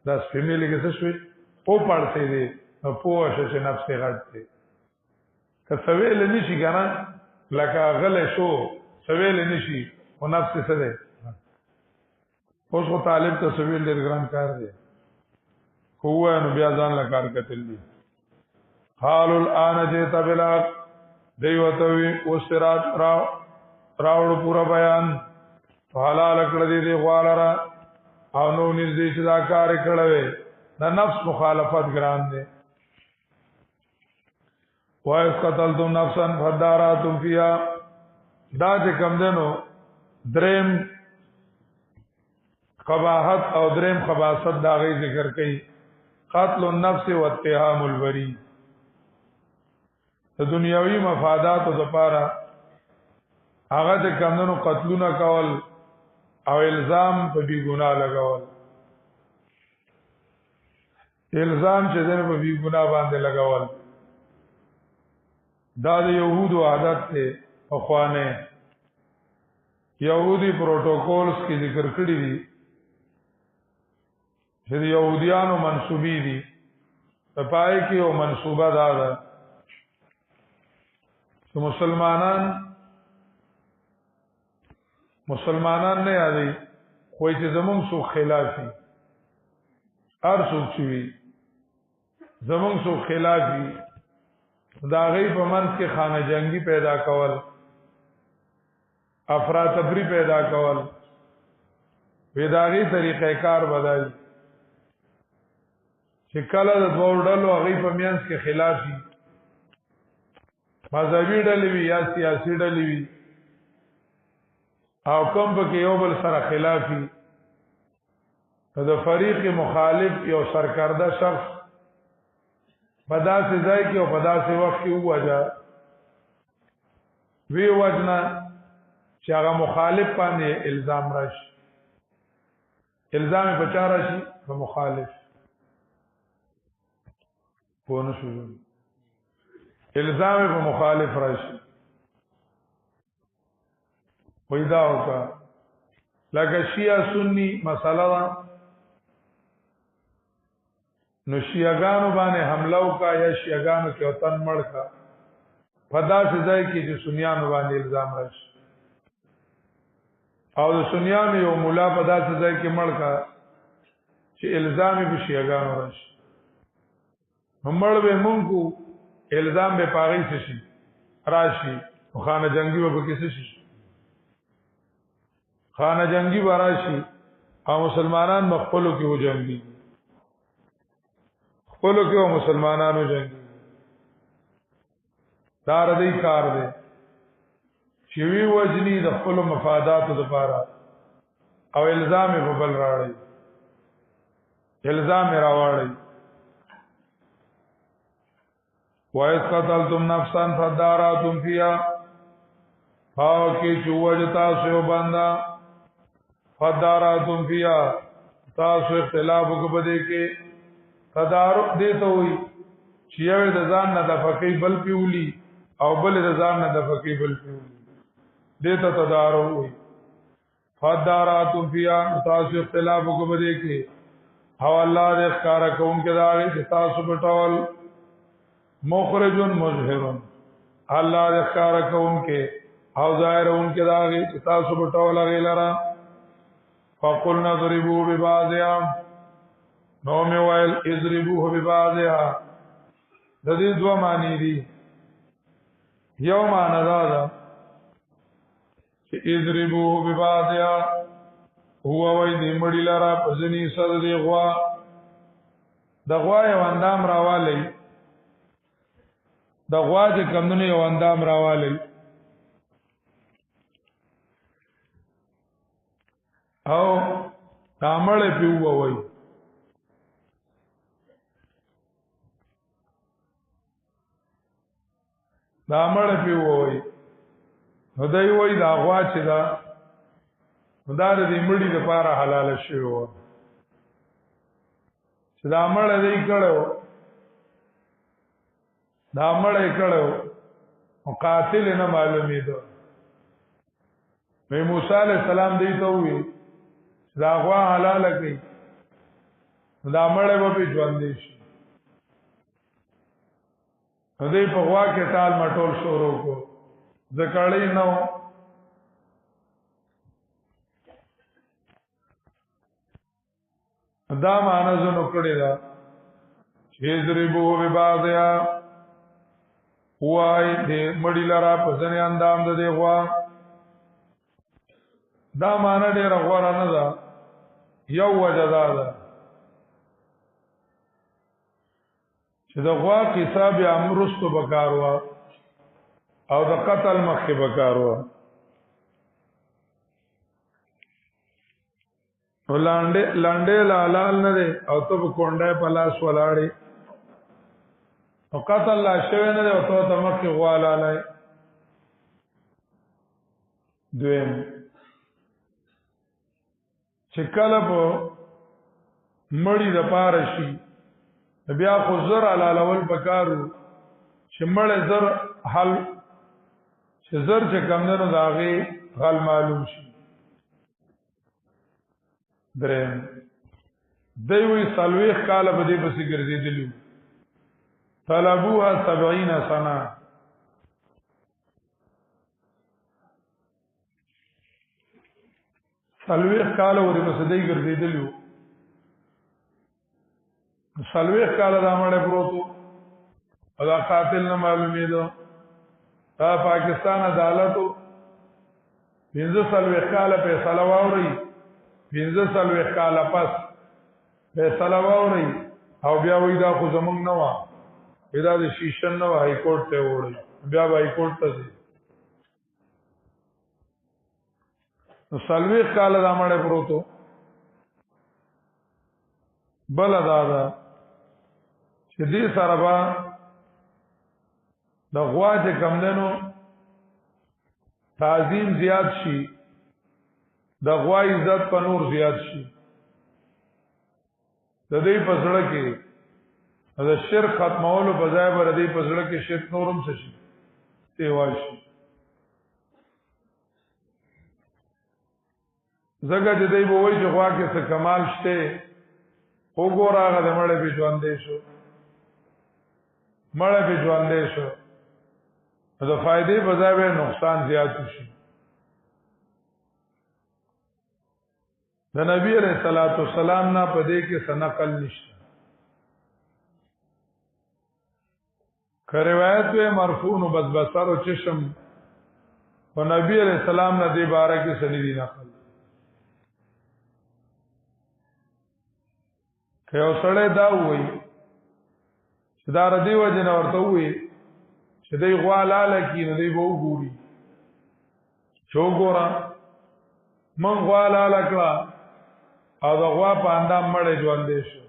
دا سپمې لګې څه شوی او پړسې دی نو پوه شو چې نفس یې غټ دی که سویل نشي کنه لکه غل شو سویل نشي او نفس څه دی اوس خو طالب ته سویل ډېر ګران کار دی خو نو بیا ځان له کار کتل دي قالوا الان جئت بالحق دیوتوی اوسرات راوړو پورا بیان حلال کړی دی غوالرا او نو نږدې چې دا کار کړی د نفس مخالفت ګران دی وایس قتلتم نفسا فداراتم فيها دا چې کم دنو دریم قباحت او دریم خباثت دا غي ذکر کړي قتل النفس واتهام البری د دنیوي مفادات او لپاره هغه چې کم دنو قتلونه کول او الزام په بی ګناه لګول الزام چې دنه په بی ګناه باندې لګول دا د يهودو عادت ته اخوانه يهودي پروتوکولز کې ذکر کړی دي چې د يهوديانو منسوبي دي په پای کې او منسوبه ده چې مسلمانان نه یادي خو چې زمون سو خلافي هر څوک چې زمون سو خلافي دا غي په منځ کې خانه جنگي پیدا کول افراطبری پیدا کول پیداغي طریقې کار بدای چې کله د دوه ډلو غي په منځ کې خلافي مذهبي ډلې وي یا سیاسي ډلې وي او کوم په کې یو بل سره خلافي د فریق مخالف یو سرکرده شخص په داسې ځای کې او په داسې وخت کې ووجه وی وجنا چې هغه مخالف باندې الزام راشي الزام په چا راشي په مخالف پونه شو الزام په مخالف راشي وېدا وکا لکه شیعه سنی مسله ده نو شیعگانو باندې حمله وکا یا شیعگانو کې وطن مړ کا پدا سے ځای کې چې سنیانو باندې الزام راشي او د سنیانو یو مولا پدا سے ځای کې مړ کا چې الزام به شیعگانو راشي مړ به مونږ الزام به پاغي شي راشي خانه جنگي به کیسه شي خانه جنگي وراشي او مسلمانان مخفلو کې و جنگي خپلو کې و مسلمانانو جنگي دار دی کار دی چې وی وجنی د خپل مفاداتو لپاره او الزام په بل راړي الزام راوړي وَإِذْ قَتَلْتُمْ نَفْسًا فَادَّارَأْتُمْ فِيهَا فاو کې چوج تاسو باندې فَادَّارَأْتُمْ فِيهَا تاسو اختلاف وکړه کې تدارک دې ته وي چې یو د ځان نه د فقې بل پیولي او بل د ځان نه د فقې بل پیولي دې ته تدارک وي فَادَّارَأْتُمْ فِيهَا تاسو اختلاف وکړه کې او الله دې ښکارا کوم کې دا چې تاسو پټول مخرجون مظهرون الله دې ښکارا کوم کې او ظاهرون کې دا چې تاسو پټول غیلرا فقلنا ضربوا ببعضها نو مې ویل اضربوه ببعضها د دې دوه معنی دي یو معنی دا ده چې اضربوه ببعضها هو وای دې مړی لرا پزنی صد دی غوا د غوا یو اندام راوالی د غوا چې کمونه یو اندام راوالی او کامل پیو وای دا مړ پیو وای نو دای وای دا غوا چې دا دا دې مړی لپاره حلال شي وو چې دا مړ دې کړو دا مړ یې کړو او قاتل نه معلومې ده موسی علی السلام دې ته وی دا غوا حلال کړي دا مړ به ژوند شي دې په غوا کې ټال مټول شروع کو ذکرې نو دا معنا زنو کړی دا چې ضربو به بعضیا وای دې مړی لرا په ځنې اندام ده دی غوا دا معنا ډېر غوړه نه ده یو وجه دا ده چې د غوا قصه بیا امرستو بکاروا او د قتل مخکې بکاروا لاندې لالال نه دی او ته کونډه په لاس ولاړې او قتل لا شوی نه دی او ته مخکې غوا لالای دویم چې کله په مړی د پاره شي بیا خو زر علالول پکارو چې مړ زر حل چې زر چې کمندونو داغي حل معلوم شي درم دوی سلويخ کاله په دې پسې ګرځېدلی طلبوها 70 سنه سلويخ کاله ورې پسې دې ګرځېدلی سلويخ کاله دا مړ پروتو او دا قاتل نه معلومېدو دا پاکستان عدالتو 15 سلويخ کاله په فیصله واوري 15 سلويخ کاله پس فیصله واوري او بیا وې دا خو زمونږ نه و دا د شیشن نه هاي کورټ ته وړي بیا هاي کورټ ته ځي نو سلويخ کاله دا مړ پروتو بل دادا چې دې سره با د غوا چې کم دنو تعظیم زیات شي د غوا عزت په نور زیات شي د دې په سره کې د شرک ختمولو په ځای بر دې په سره کې شرک نورم څه شي سیوا شي زګه چې دی به وایي چې غوا کې څه کمال شته وګوره هغه د مړه به ژوندې شو مړه به ژوندې شو د فائدې په ځای به نقصان زیات شي د نبی علیہ الصلوۃ والسلام نه په دې کې سنقل نشته که روایت وی مرفوع نو بس بصر او چشم او نبی علیہ السلام نه دې باره کې سنی دي نقل که یو سړی دا وایي چې دا ردی وجه نه ورته وایي چې دی غوا لاله کې نو دی به وګوري چې وګوره من غوا لاله کړه او د غوا په اندام مړی ژوندې شو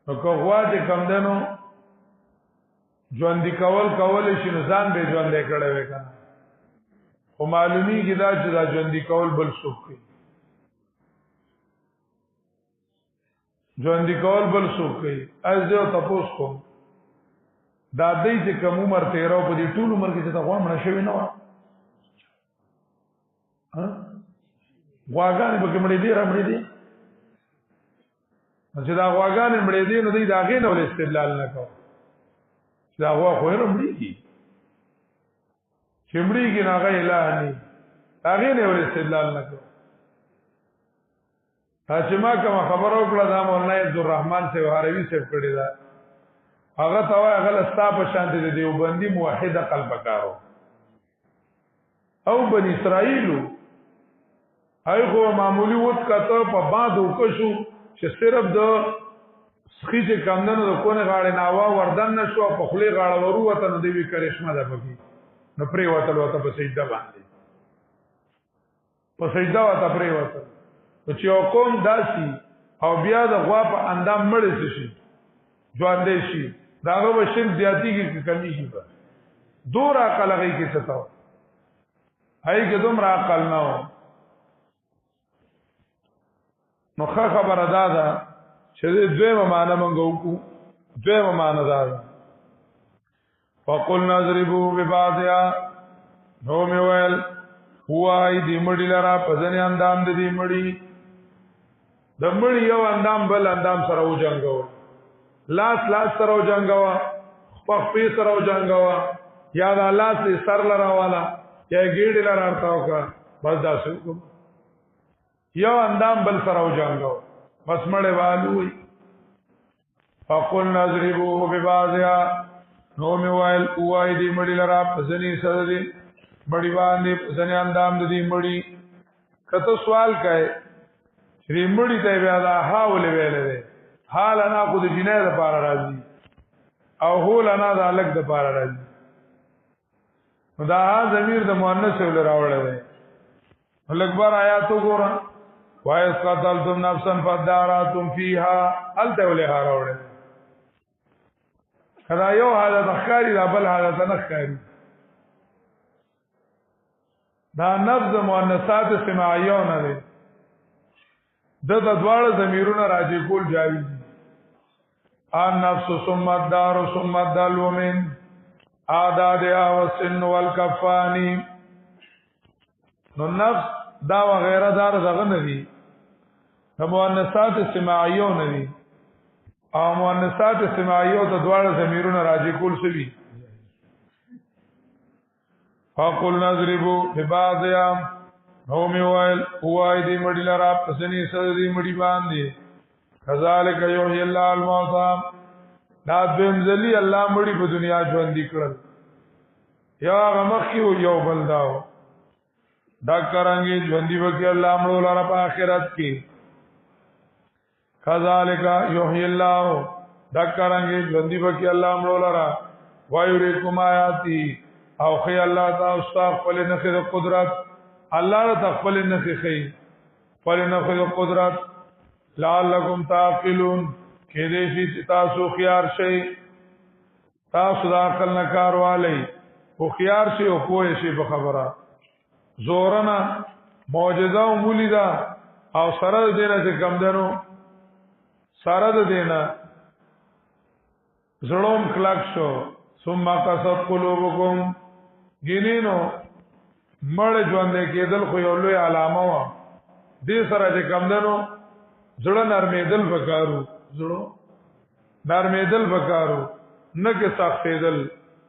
نو که غوا چې کم دی نو ژوندي کولی شي نو ځان به ژوندی کړی وی که نه خو معلومیږي دا چې دا ژوندي کول بل څوک کوي ژوندي کول بل څوک کوي از زه تپوس کوم دا دی چې کوم عمر تیرو په دې ټول عمر کې چې دا غوا مړه شوې نه وه غواګانې پکې مړې دي را مړې دي چې دا غواګانې مړې دي نو دوی د هغې نه ولې استدلال نه کوه چې دا غوا خو یې را مړېږي چې مړېږي نو هغه اله نه د هغې نه ولې استدلال نه کوه چې ما کومه خبره وکړه دا مولانا عبدالرحمن صاحب هروي صاحب کړې ده هغه ته وایي هغه له ستا په شانتې د دیوبندي موحد عقل پکارو او بني اسرائیلو هغه خو معمولی وت کته په باندې وکشو چې صرف د سخی چې کمندنو د کونه غاړې ناوا وردن نشو په خلی غاړه ورو وته نو دی کرشمه ده پکې نو پری وته وته په سجده باندې په سجده وته پری وته چې قوم داسي او بیا د غوا په اندام مړ شي ژوندې شي داغه وشن زیاتی کی کمی شي به دور عقل هغه کې ستاو هاي کې دومره عقل نه و نو خبره ده چې دویمه معنی مونږ وکړو دویمه معنی ده فقلنا اضربوا ببعضها نو مې ویل هوای دې مړی لرا په ځنې اندام دې مړی د مړی یو اندام بل اندام سره وجنګو لاس سره وجنګوا خپې سره وجنګوا یا دا لاس سر لرا والا یا ګیډ لرا ارتاو کا بس دا څه یو اندام بل سره وجنګو بس مړې والوي فقلنا اضربوا ببعضها نو مې ویل وای دې مړی لرا په ځنې سره دې مړی باندې ځنې اندام دې مړی کته سوال کوي چې مړی ته بیا دا حاول ویلې حال انا خو د جنې د پاره راځي او هول انا د الګ د پاره راځي دا ضمیر د مؤنث ول راوړل دی لکبر آیات وګورئ وایس قتلتم نفسا فداراتم فيها التولها راوړل کدا یو حالت اخکاری دا بل حالت نه اخکاری دا نفس مؤنثات سماعیو نه دی د دواړه ضمیرونه راځي کول جایز دي ان نفس ثم الدار ثم الدل ومن اعدادها والسن والكفاني نو نفس دا وغیرہ دار دغه نه دي د مؤنثات سماعیو نه دي او مؤنثات سماعیو د دواړه ضمیرونه راځي کول سوي فقل نضربوا ببعضها نو می وایل وای دې مړی لرا پسنی سره دې مړی باندې کذالک یحیی الله الموتى دا بمزلی الله مړی په دنیا ژوند کړل یا غمخي یو بل داو دا کرانګي ژوندۍ وکي الله مړو لرا په آخرت کې کذالک یحیی الله دا کرانګي ژوندۍ وکي الله مړو لرا وایریکم آیاتی او خی الله تاسو خپل نخره قدرت الله تخپل نخخی خپل نخره قدرت لعلکم تعقلون کې دې شي تاسو خيار شي تاسو د عقل نه کار والی او خيار شي او پوه شي په خبره زورنا معجزه او مولیدا او سره دینه چې کم دنو سره د دینه زړوم کلک شو ثم قصد قلوبکم ګینینو مړ ژوند کېدل خو یو لوی علامه و دې سره چې کمدنو زړه نرمېدل وکارو زړه نرمېدل وکارو نه کې سختېدل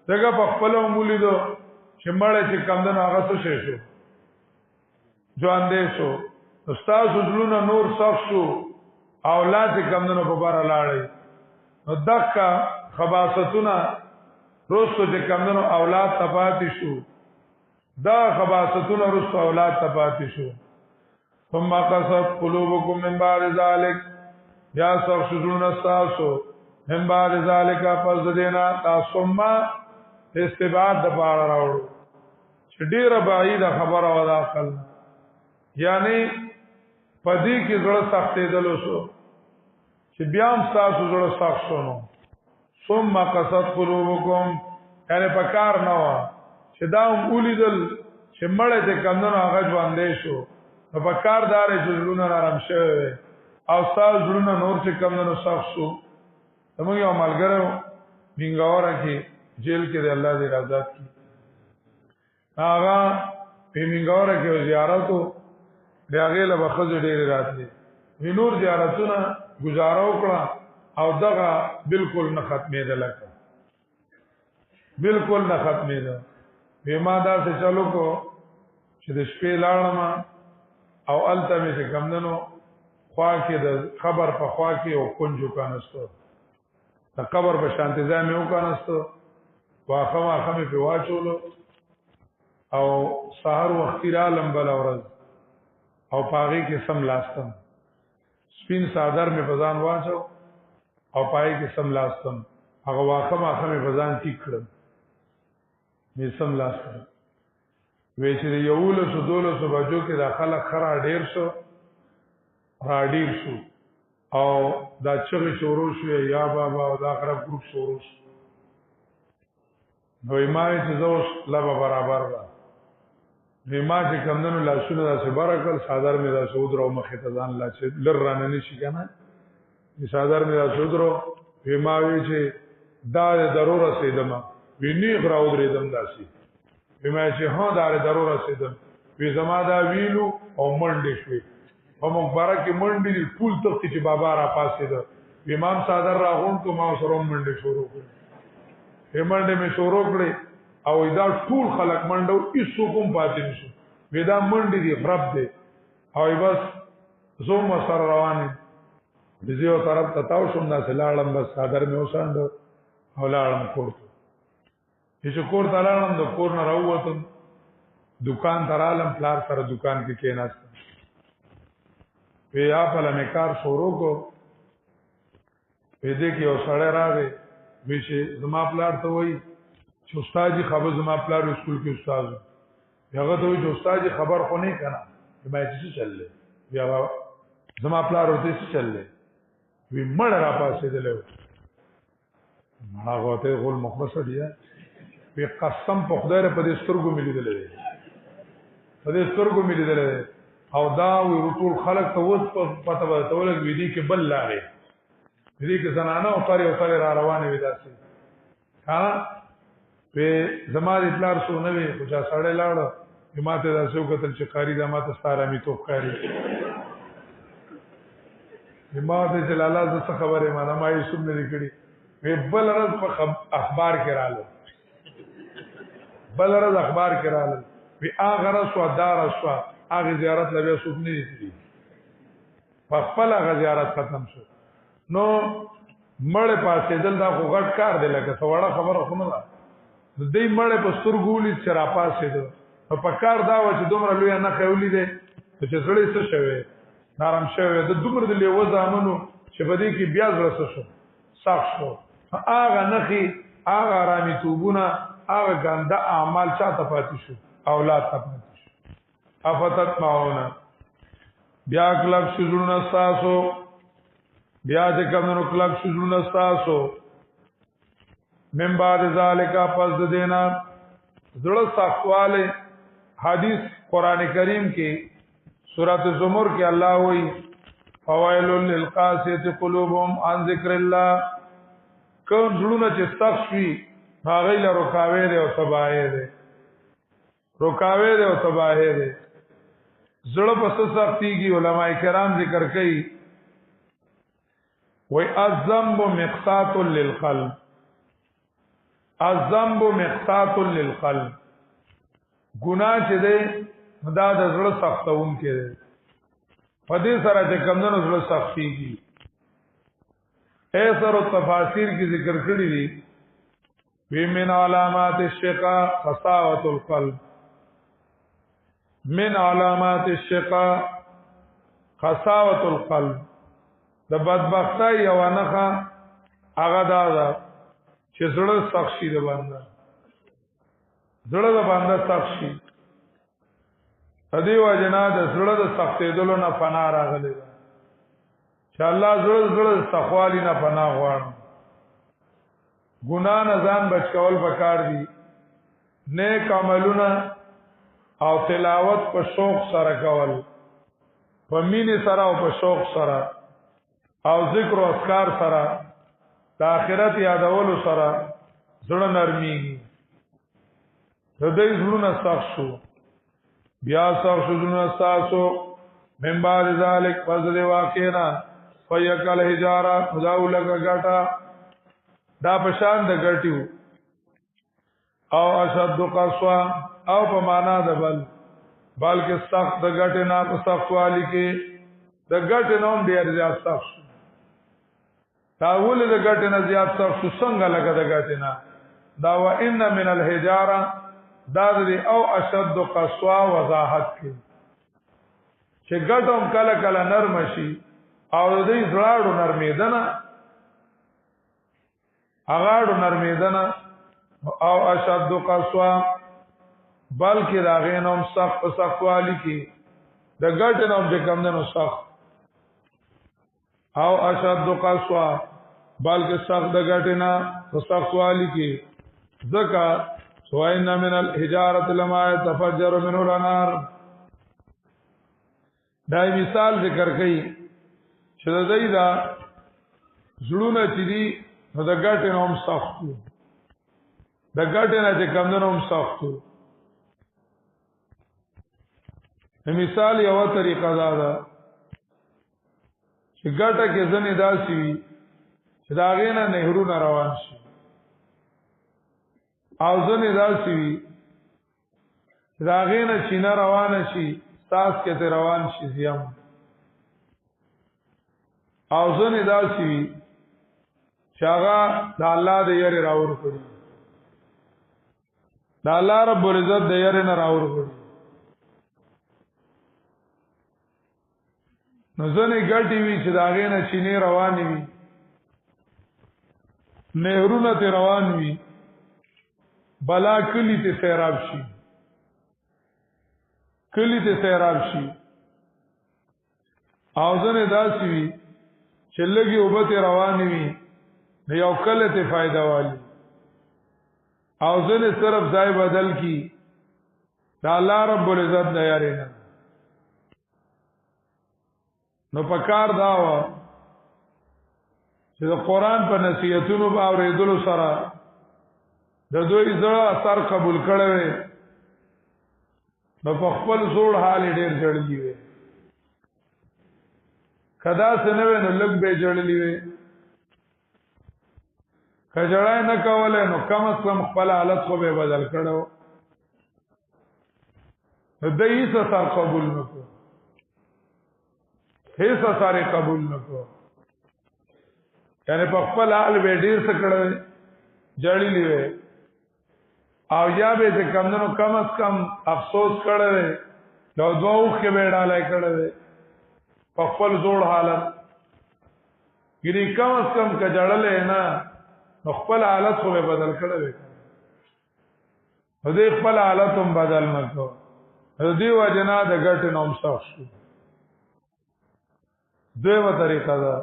دغه په خپل عمولي دو چې مړ چې کمدنو هغه څه شو ځوان دې شو استاد زړونه نور صف شو اولاد کمدنو په بار لاړې نو دکا خباستونه روستو چې کمدنو اولاد تپاتی شو دا خباستونه روستو اولاد تپاتی شو ثم قصد قلوبكم من بعد ذلك یا سخت شزرون استاسو من بعد ذلك پس دینا تا ثم استبعاد د پاره راوړو چې ډیره بعید خبره ودا کړل یعنی پدې کې زړه سختې دلو شو چې بیا هم تاسو زړه سخت شونو ثم قصد قلوبكم یعنی پکار نه و چې دا هم ولیدل چې مړ دې کمنو هغه ژوندې شو نو پکار دار جلونه نرم شوی او تاسو جلونه نور چې کمنو سخت شو موږ یو ملګرو منګاوره کې جیل کې د الله دې رضا کی هغه په منګاوره کې زیارتو هغه له بخښ ډېر راتلي وینور زیارتونه گزاره وکړه او دغه بالکل نه ختمېده لکه بالکل نه ختمېده ویما دا څه چلو کو چې د شپې لاړم او الته مې چې کمندنو خوا کې د خبر په خوا کې او کنجو کانستو د قبر په شانتي ځای مې وکانستو واخه مې په واچولو او سحر وخت را لمبل اورز او پاغي کې سم لاستم سپین صادر مې بزان واچو او پای کې سم لاستم هغه واخه مې بزان ټیک کړم مې سم لاستم وې چې یو له سودولو سو بجو کې داخله خرا ډیر شو را ډیر شو او دا چغې شروع شو یا بابا او دا غرب ګروپ شروع شو نو ایمای چې زوس لبا برابر ده ما چې کمندونو لاسونه داسې برکل صادر مې دا سود رو مخې ته ځان لا چې لر رانه نشي کنه چې صادر مې دا سود رو ما وی چې دا ضرورت سیدم ویني غراو درېدم داسي ما چې ها دا ضرورت سیدم وی زما دا ویلو او منډې شوې او مبارک منډې ټول تختی چې بابا را پاسې ده امام صادر راغون کو ما سره منډې شروع کړې منډې مې شروع کړې او دا ټول خلق منډو هیڅ کوم پاتې نشو ودا منډې دی غرب دی او بس زوم سره روان دي زیو طرف ته تاو شم نه لاړم بس صادر مې وساند او لاړم کوړ چې کور ته لاړم د کور نه راووتم دکان ته رالم پلار سره دکان کې کېناستم وی اپل مې کار شروع کو دې کې یو سړی راغی وی چې زما پلار ته وایي چې استاد جی خبر زما پلار اسکول کې استاد هغه ته وایي چې استاد جی خبر خو نه کنه ما چې چللې بیا زما پلار ورته څه چللې وی مړ را پاسې دلو هغه ته غول مخبص دی وی قسم په خدای په دې سترګو ملي دلې په دې سترګو ملي دلې او دا وی ټول خلک ته وځ پته وته ولګ وی دي کې بل لاغې دې کې زنانه او پاره را روانې وي داسې ها په زماري پلار سو نه وي خو چا ساړې لاړ ماته دا څو کتل چې قاری دا ماته ستاره می تو قاری ماته چې لاله ز څه خبره ما نه مای سم نه کړی وی بل ورځ په اخبار کې رااله بل ورځ اخبار کې رااله وی اغه رسوا دار رسوا اغه زیارت لبه سوق نه دي په خپل اغه زیارت ختم شو نو مړ پاسې دل دا خو غټ کار دی لکه څوړه خبره خو نه ده دې مړ په سترګولې چې را پاسې ده په کار دا و چې دومره لوی نه خولې ده چې زړې څه شوی نرم شوی د دومره د لیو ځامنو چې بده کې بیا زړه شو صاف شو هغه نخي هغه رامي توبونه هغه ګنده اعمال چاته پاتې شو اولاد ته پاتې شو افتت ماونه بیا کلب شزړونه تاسو بیا چې کومو کلب شزړونه تاسو من بعد ذالک پس د دینا زړه صفواله حدیث قران کریم کې سورۃ زمر کې الله وایي فوائل للقاسیه قلوبهم عن ذکر الله کوم زړونه چې سخت شي هغه له رکاوي دی او تباہی دی رکاوي دی او تباہی دی زړه په سختيږي علما کرام ذکر کوي وای الذنب مقساط للقلب الذنب مقساط للقلب ګناه چې ده دا د زړه سختون کې ده په دې سره چې کمونو زړه سختيږي ایسر التفاسیر کی ذکر کړی دي من علامات الشقاء قساوة القلب من علامات الشقاء قساوة القلب د بدبختی یو نخا هغه دا ده چې زړه سخت شي د باندې زړه د باندې سخت شي ادي وجنا د زړه د سختېدلو نه پناه راغلی ده چې الله زړه سخوالي نه پناه غواړي ګنا نه ځان بچ کول پکار دي نیک عملونه او تلاوت په شوق سره کول په مینې سره او په شوق سره او ذکر او اذکار سره د آخرت یادولو سره زړه نرميږي د دې زړه سخت شو بیا سخت شو زړه تاسو من بعد ذلك فضل واقعنا فیکل حجاره خداو لگا غټا دا پشان د غټیو او اشد قسوا او په معنا د بلکې سخت د غټه نه په سخت والی کې د غټه نوم ډیر زیات سخت تاول د غټه نه زیات سخت څنګه لګا د غټه نه دا و ان من الحجاره دا د او اشد قسوا وضاحت کې چې غټم کله کله نرم شي او دې زړاړو نرمیدنه اغاړو نرمیدنه او اشد قسوا بلکې دا غینوم سخت والی کې د ګټ نوم چې کم دنو سخت او اشد قسوا بلکې سخت د ګټ نه سخت والی کې ذکا سوائن من الحجارة لما يتفجر منه الانهار دای مثال ذکر کړي چې د دې دا زړونه چې دي نو د ګټې نوم سختو د ګټې نه چې کم نوم سختو مثال یو طریقه دا ده چې ګټه کې ځنې داسي وي چې دا غینه نهرونه روان شي او ځنې داسي وي چې دا غینه چینه روان شي تاس کې ته روان شي زیم او ځنې داسي وي چې هغه د الله د یری راور کړی د الله رب العزت د یری نه راور کړی نو ځنې ګټي وي چې دا غینه چینه روان وي نهرونه ته روان وي بلا کلی ته سیراب شي کلی ته سیراب شي او ځنه داسي وي چې لګي وبته روان وي یو کله ته فائدہ والی او ځنه صرف ځای بدل کی دا الله رب العزت د یارینا نو پکار دا و چې د قران په نصیحتونو او ریدلو سره د دوی زړه اثر قبول کړي نو په خپل زوړ حال ډیر جوړلی وي کدا سنوي نو لګ به جوړلی وي کجړای نه کوله نو کم از کم خپل حالت خو به بدل کړو د دې څه سر قبول نکو هیڅ سره قبول نکو یعنی په خپل حال به ډیر څه کړو جوړلی وي او یا به چې کمونو کم از کم افسوس کړو نو دوه کې به ډالای کړو په خپل زوړ حالت ګری کم از کم کجړلې نه خپل حالت خو بدل کړو نو دې خپل حالت هم بدل نکو دې وجنا د ګټ نوم صح شو دیمه طریقه ده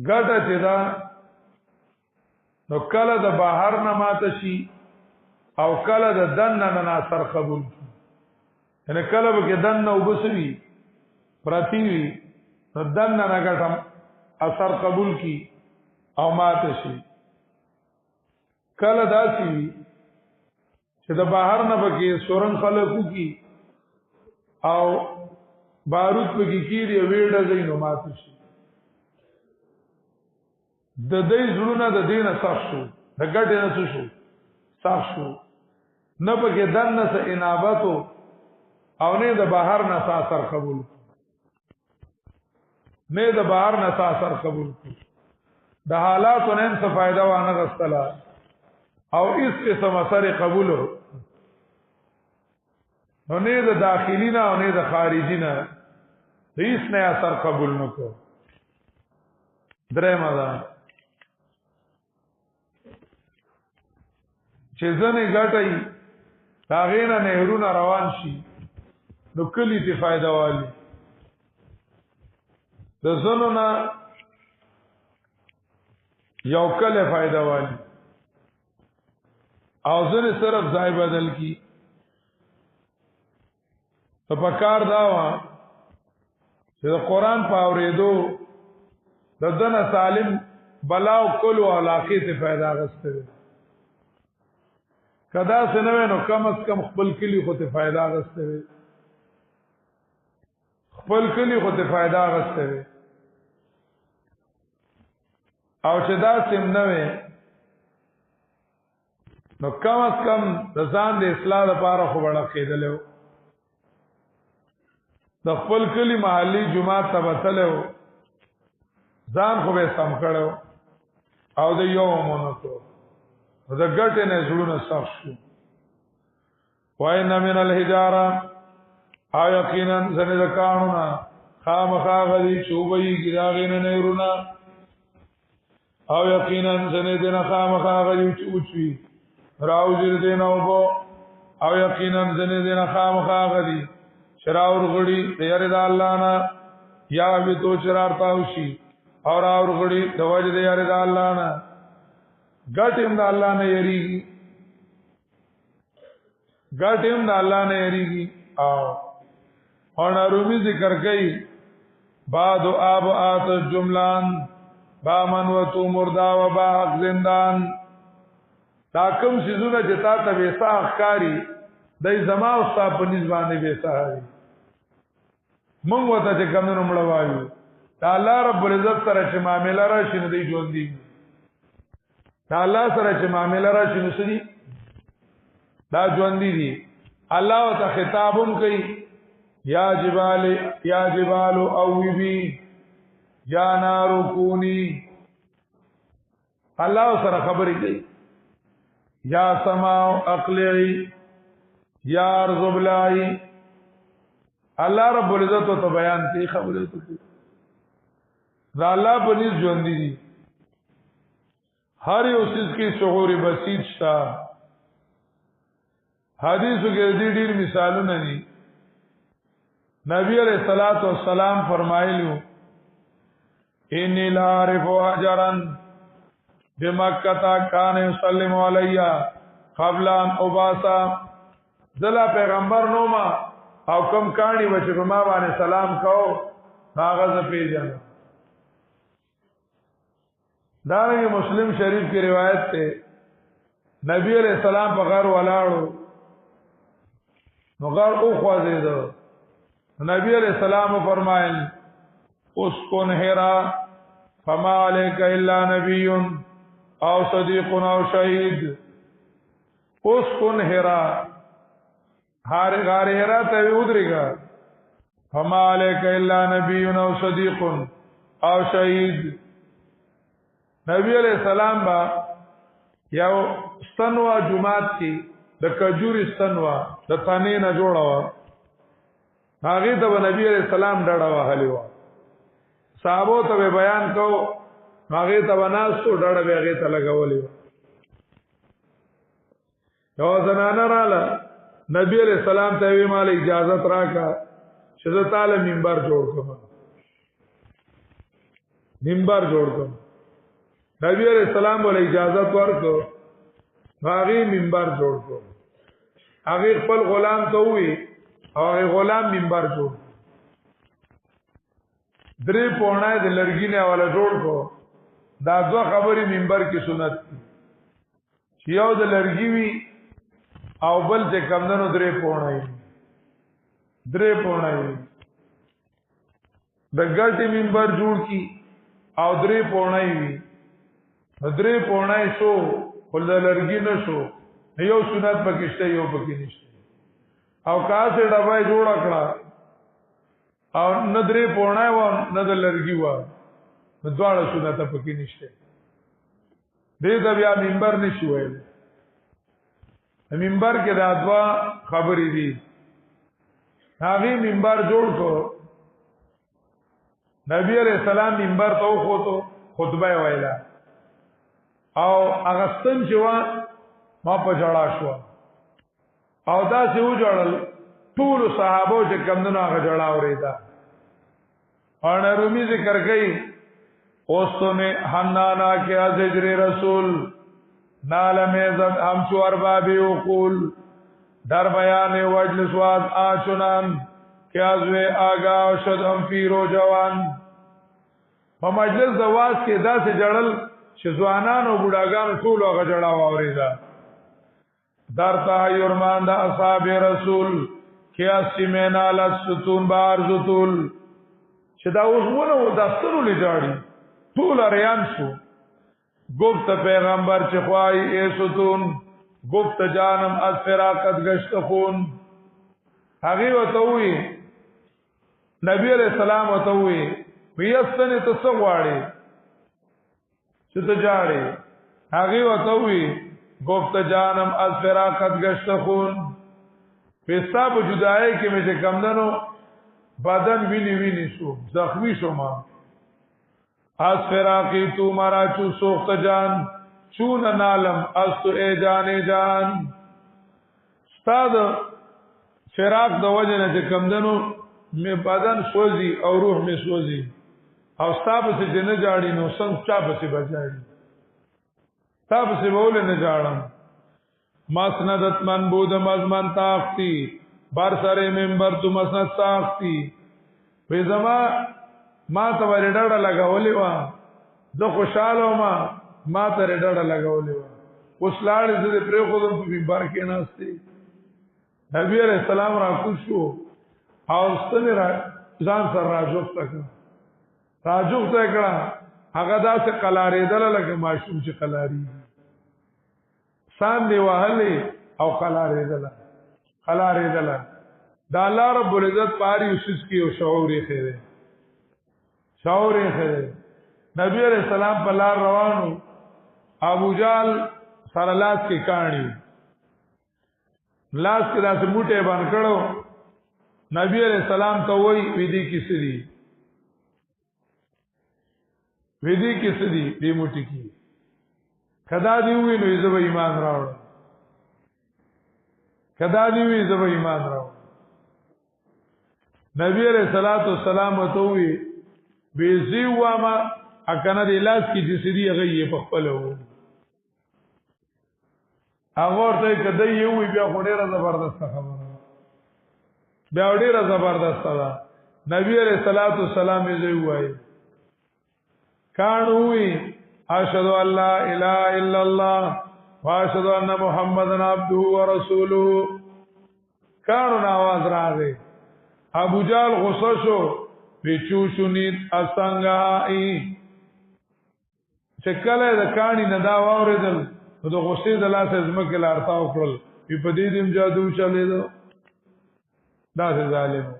ګټه چې دا نو کله د بهر نه ماته شي او کله د دن نه اثر قبول یعنی کله به کې دن نه وبسوي پرتی وي نو دن نه ګټم اثر قبول کی او ماته شي کله داسي چې د بهر نه بګي سورن خلقو کی او بارود په کې کیږي ویډه زینو ماته شي د دې زړونه د دینه صف شو د ګټه نه شو صف شو نه پکې دنه سه انابتو او نه د بهر نه اثر قبول نه د بهر نه اثر قبول د حالاتو نه څه فائدہ وانه غستلا او اس قسم اثر قبول نو نه د داخلي نه او نه د خارجي نه هیڅ نه اثر قبول نکو درې ماده چې ځنه ګټي تاغینه نهرونه روان شي نو کلی ته فائدہ والی د زنو نه یو کله فائدہ والی او ځنه صرف ځای بدل کی په پکار دا وا چې قرآن په اوریدو د دنه سالم بلاو کلو علاقه ته فائدہ غسته کدا سنوي نو کم از کم خپل کلی خو ته فائدہ غسته خپل کلی خو ته فائدہ غسته او چې دا سم نه وي نو کم از کم د ځان د اصلاح لپاره خو وړه کېدلو د خپل کلی محلي جمعه ته وتلو ځان خو به سم کړو او د یو مونږ د ګټه نه زړونه صاف شو وای نه من الحجاره او یقینا زنه د قانونا خامخا غلی چوبې ګراغینه نه ورونه او یقینا زنه د خامخا غلی چوچوي راوځر دین او او یقینا زنه د خامخا غلی شراور غړي د یاره د الله نه یا وی تو شرارتا وشي اور غړي د وجه د یاره د الله نه ګټم د الله نه یریږي ګټم د الله نه یریږي او رومي ذکر کوي بعد آبات جملان با من و تو مردا و با حق زندان دا کم سیزونه جتا تا بیسا اخکاری دای زما او ستا په نسبانه بیسا هاري مونږ وته چې کمنو مړوایو دا الله رب العزت سره چې معاملې راشي نو دی ژوند دی دا الله سره چې معاملې راشي نو سړي دا ژوند دی الله ته خطابم کوي یا جبال اوبی یا نار کونی الله سره خبرې کوي یا سماع اقلعی یا ارض بلائی الله رب العزت ته بیان کوي خبرې کوي دا الله په نس ژوند دي هر یو څه کې شعور بسيط شته حدیثو کې ډېر مثالونه دي نبی علیہ الصلوۃ والسلام فرمایلیو انی لا اعرف اجرا بمکه کان یسلم علی قبل ان اباسا دلا پیغمبر نوما او کم کانی بچ په ما باندې سلام کو هغه ز پیژن دا مسلم شریف کی روایت ته نبی علیہ السلام په غار ولاړو نو غار او خوازیدو نبی علیہ السلام فرمایل اسکن حرا فما علیک الا نبی او صدیق او شهید اسکن حرا غار حرا ته ودرېګا فما علیک الا نبی او صدیق او شهید نبی علیہ السلام با یو ستنوا جمعات کی د کجوري ستنوا د تانه نه جوړا هغه ته نبی علیہ السلام ډډه وهلی و صحابو ته بیان کو هغه ته وناستو ډډه به هغه ته لګولې یو زنانه رااله نبی علیہ السلام ته وی مال اجازه راکا چې زه تعالی منبر جوړ کوم منبر جوړ کوم نبی علیہ السلام ول اجازه ورکو هغه منبر جوړ کوم هغه خپل غلام ته وی او غلام منبر جوړ درې پونه د لرګینه والا جوړ کو دا دوه خبرې منبر کې سنت چې یو د لرګي وی او بل چې کمندونو درې پونه درې پونای د ګټي منبر جوړ کی او درې پونای وي درې پونای شو ول لرګي نه شو یو سنت پکشته یو پکې نشته او کاسه ډبای جوړ کړه او ندرې پونای و نه د لرګي و دواړه سنت پکې نشته دې د بیا منبر نشي ویل منبر کې دا دوا خبرې دي هغه منبر جوړ کو نبی علیہ السلام منبر ته وخوتو خطبه ویلا او اغستن چې وا ما په جړا شو او دا چې و جړل ټول صحابه چې کمندونو هغه جړا اوریدا اور رومي ذکر کړي اوستو نے حنانا کیا زجر رسول نالم عزت ہم چو اربابی اقول در بیان وجل سواز آچنان کیا زوے آگاہ شد ہم فیرو جوان په مجلس دواز کې دا سه جړل چې ځوانان او بوډاګان ټول هغه جړا واوریدا در تحیر مان د اصحاب رسول کیا سیمینا لستون بار زتول چې دا اوسونه دسترو لجاړي ټول ریان شو گفت پیغمبر چخوائی اے ستون گفت جانم از فراقت گشت خون حقی و تووی نبی علیہ السلام و تووی ویستنی تصغواری چه تجاری حقی و تووی گفت جانم از فراقت گشت خون پیستا پا جدائی که میشه کمدنو بدن وینی شو زخمی شو ما از فراقی تو مرا چو سوخت جان چون نالم از تو اے جان استاد فراق د وجه نه کمدنو می بدن سوزي او روح می سوزي او استاد سے جن جاړي نو څنګه چا به بچاړي تاب سے بول نه جاړم مسندت منبود مزمن تاختی بر سر منبر تو مسند ساختی وې زما ما ته ور ډډه لګولې و د خوشاله ما ته ډډه لګولې و اوس لاړ دې پرې خو د منبر کې ناشتي نبی عليه السلام را کوشو او ستنه را ځان سره راجوخ تک کړه هغه داسې قلارې دل لکه ماشوم چې قلاري سان دی وهلې او قلارې دل دا الله رب العزت پاری اوسس کې او شعوري خیره نبی علیہ السلام په لار روانو ابو جال سره لاس کې کاڼي لاس کې داسې موټه باندې کړو نبی علیہ السلام ته وای ودی کې سړي دې موټي کې کدا دی وی نو زه به ایمان راوړم نبی علیہ الصلوۃ والسلام ته وی بیزی واما اکنه د لاس کې جسدي غي په خپل وو هغه ورته کده یو بیا ډیره زبردست خبره ده نبی علیہ الصلوۃ والسلام یې وایي کانوی اشهد ان لا اله الا الله واشهد ان محمدن عبده ورسوله کانو आवाज راغی ابو جال غصه شو پیچو شنید اسنگائی چکل د کانی نه دا واوریدل نو د غصې د لاس زمکه لارتا وکړل په دې دیم جادو چلے دو دا ظالم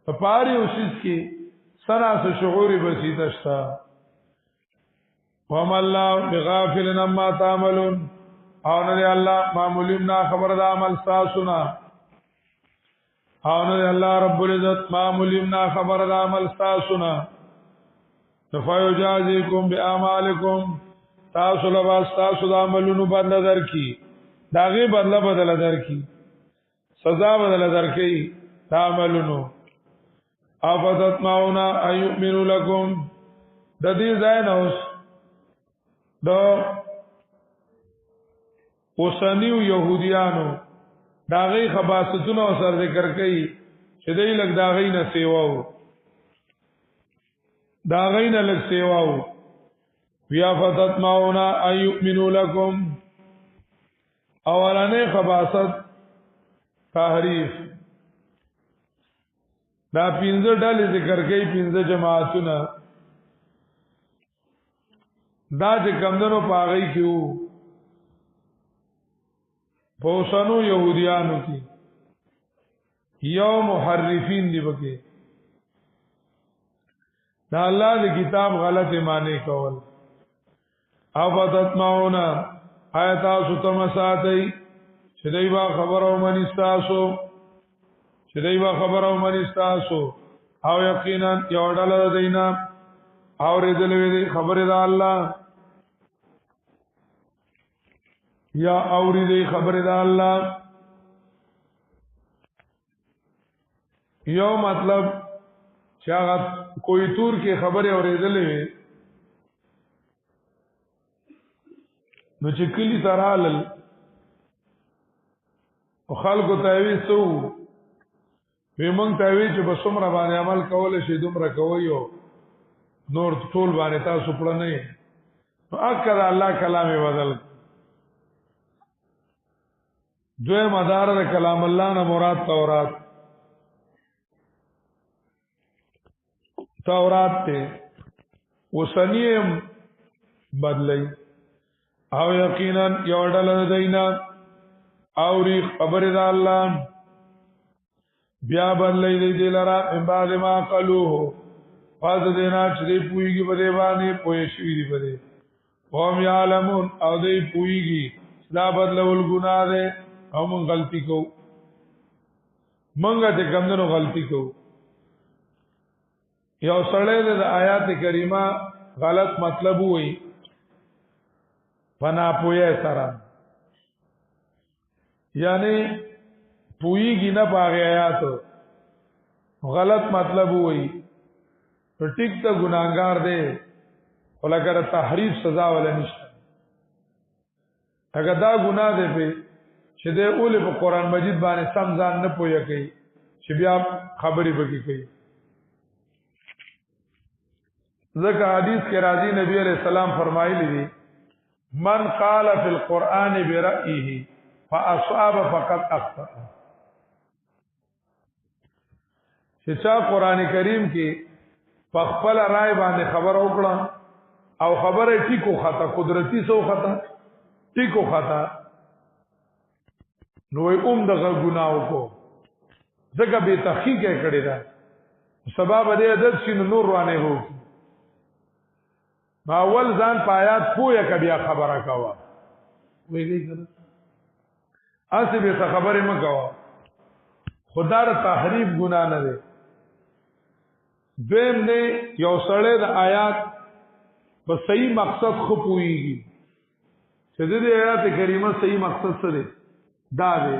په پاری اوسې کې سنا سو شعوري بسيطه شتا وم الله بغافل عما تعملون او نه الله معمولین نا خبر د عمل تاسو او نه الله رب العزت معمولین نا خبر د عمل تاسو نه فیجازیکم باعمالکم تاسو له تاسو د عملونو بدل درکې داغه بدل درکې سزا بدل درکې عملونو افاتت ماونا ایؤمنو لکم د دې ځای نه اوس د اوسنیو يهوديانو داغي خباستونو سر ذکر کوي چې دای لګ داغي نه سیواو بیا فتت ماونا ایؤمنو لکم اولانه خباست تحریف دا پنځه ډلې ذکر کوي پنځه جماعتونه دا چې کمدنو پاغی کیو پوسانو یهودیانو کی یو محرفین دی بکی دا الله دی کتاب غلط معنی کول او فتتمعونا آیتا ستم ساتی چدیبا خبر او من استاسو او یقینا یو ډله دینا او ردلوی دی خبر دا الله یا اوری دی خبر دا الله یو مطلب چې هغه کوئی تور کې خبره اورېدلې وي نو چې کلی ترالل او خلکو ته وی سو وی مونږ ته وی چې په څومره باندې عمل کول شي دومره کوي او نور ټول باندې تاسو پړه نه نو اکر الله کلام بدل دوی مدار د کلام الله نه مراد تورات ته وسنیم بدلی او یقینا یو ډله دینا او ری خبر د الله بیا بدلی دی لرا ان بعد ما قالوه پس دینا چې دی پویږي په دی باندې پوي شي دی په دی قوم یعلمون او دی پویږي دا بدلول ګناه ده او مونږ غلطی کو مونږه ته کمندونو غلطی کو یو سړی د آیات کریمه غلط مطلب وای پنا پوهه سره یعنی پویږي نه پاغه آیات غلط مطلب وای تو ټیک ته ګناګار دی ولکه تحریف سزا ولا نشته اگر دا ګناه دی په چې د اول په قران مجید باندې سم ځان نه پوهه کوي چې بیا خبرې وکړي کوي ذکر حدیث کے راضی نبی علیہ السلام فرمایلی دی من قال فی القرآن برأیه فاصاب فقط اخطأ چې چا قران کریم کې په خپل رائے باندې خبر وکړه او خبره ټیکو خطا قدرتی سو خطا ټیکو خطا نو دغه ګناو کو ځکه به تحقیق کړي دا سبب دې عدد شین نور روانه وو ما اول ځان پایات پوهه کبیا خبره کاوه ویږي کنه اسی به خبره مکوا خدا را تحریف ګنا نه ده دویم نه یو سړی د آیات په صحیح مقصد خو پويږي چې د آیات کریمه صحیح مقصد څه ده دا ده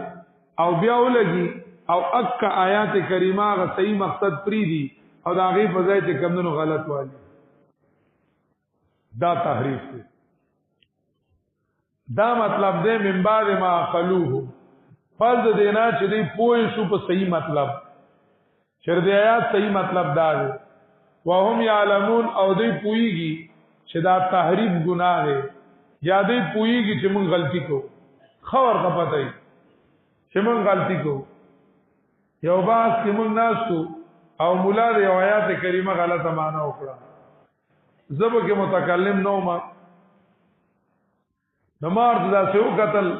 او بیا ولګي او اک آیات کریمه غ صحیح مقصد پری دي او دا غي په ځای ته کمونو غلط والی دا تحریف ده دا مطلب ده من بعد ما قالوه فرض دینا چې دی پوه شو په صحیح مطلب چر دی آیات صحیح مطلب دا ده وهم یعلمون او دی پویږي چې دا تحریف ګناه ده یا دی پویږي چې مونږ غلطی کو خبر کا پته ای چې مونږ غلطی کو یو باس چې مونږ ناشتو او مولا دی آیات کریمه غلطه معنی وکړه زبر کې متکلم نو ما نمار دا سیو قتل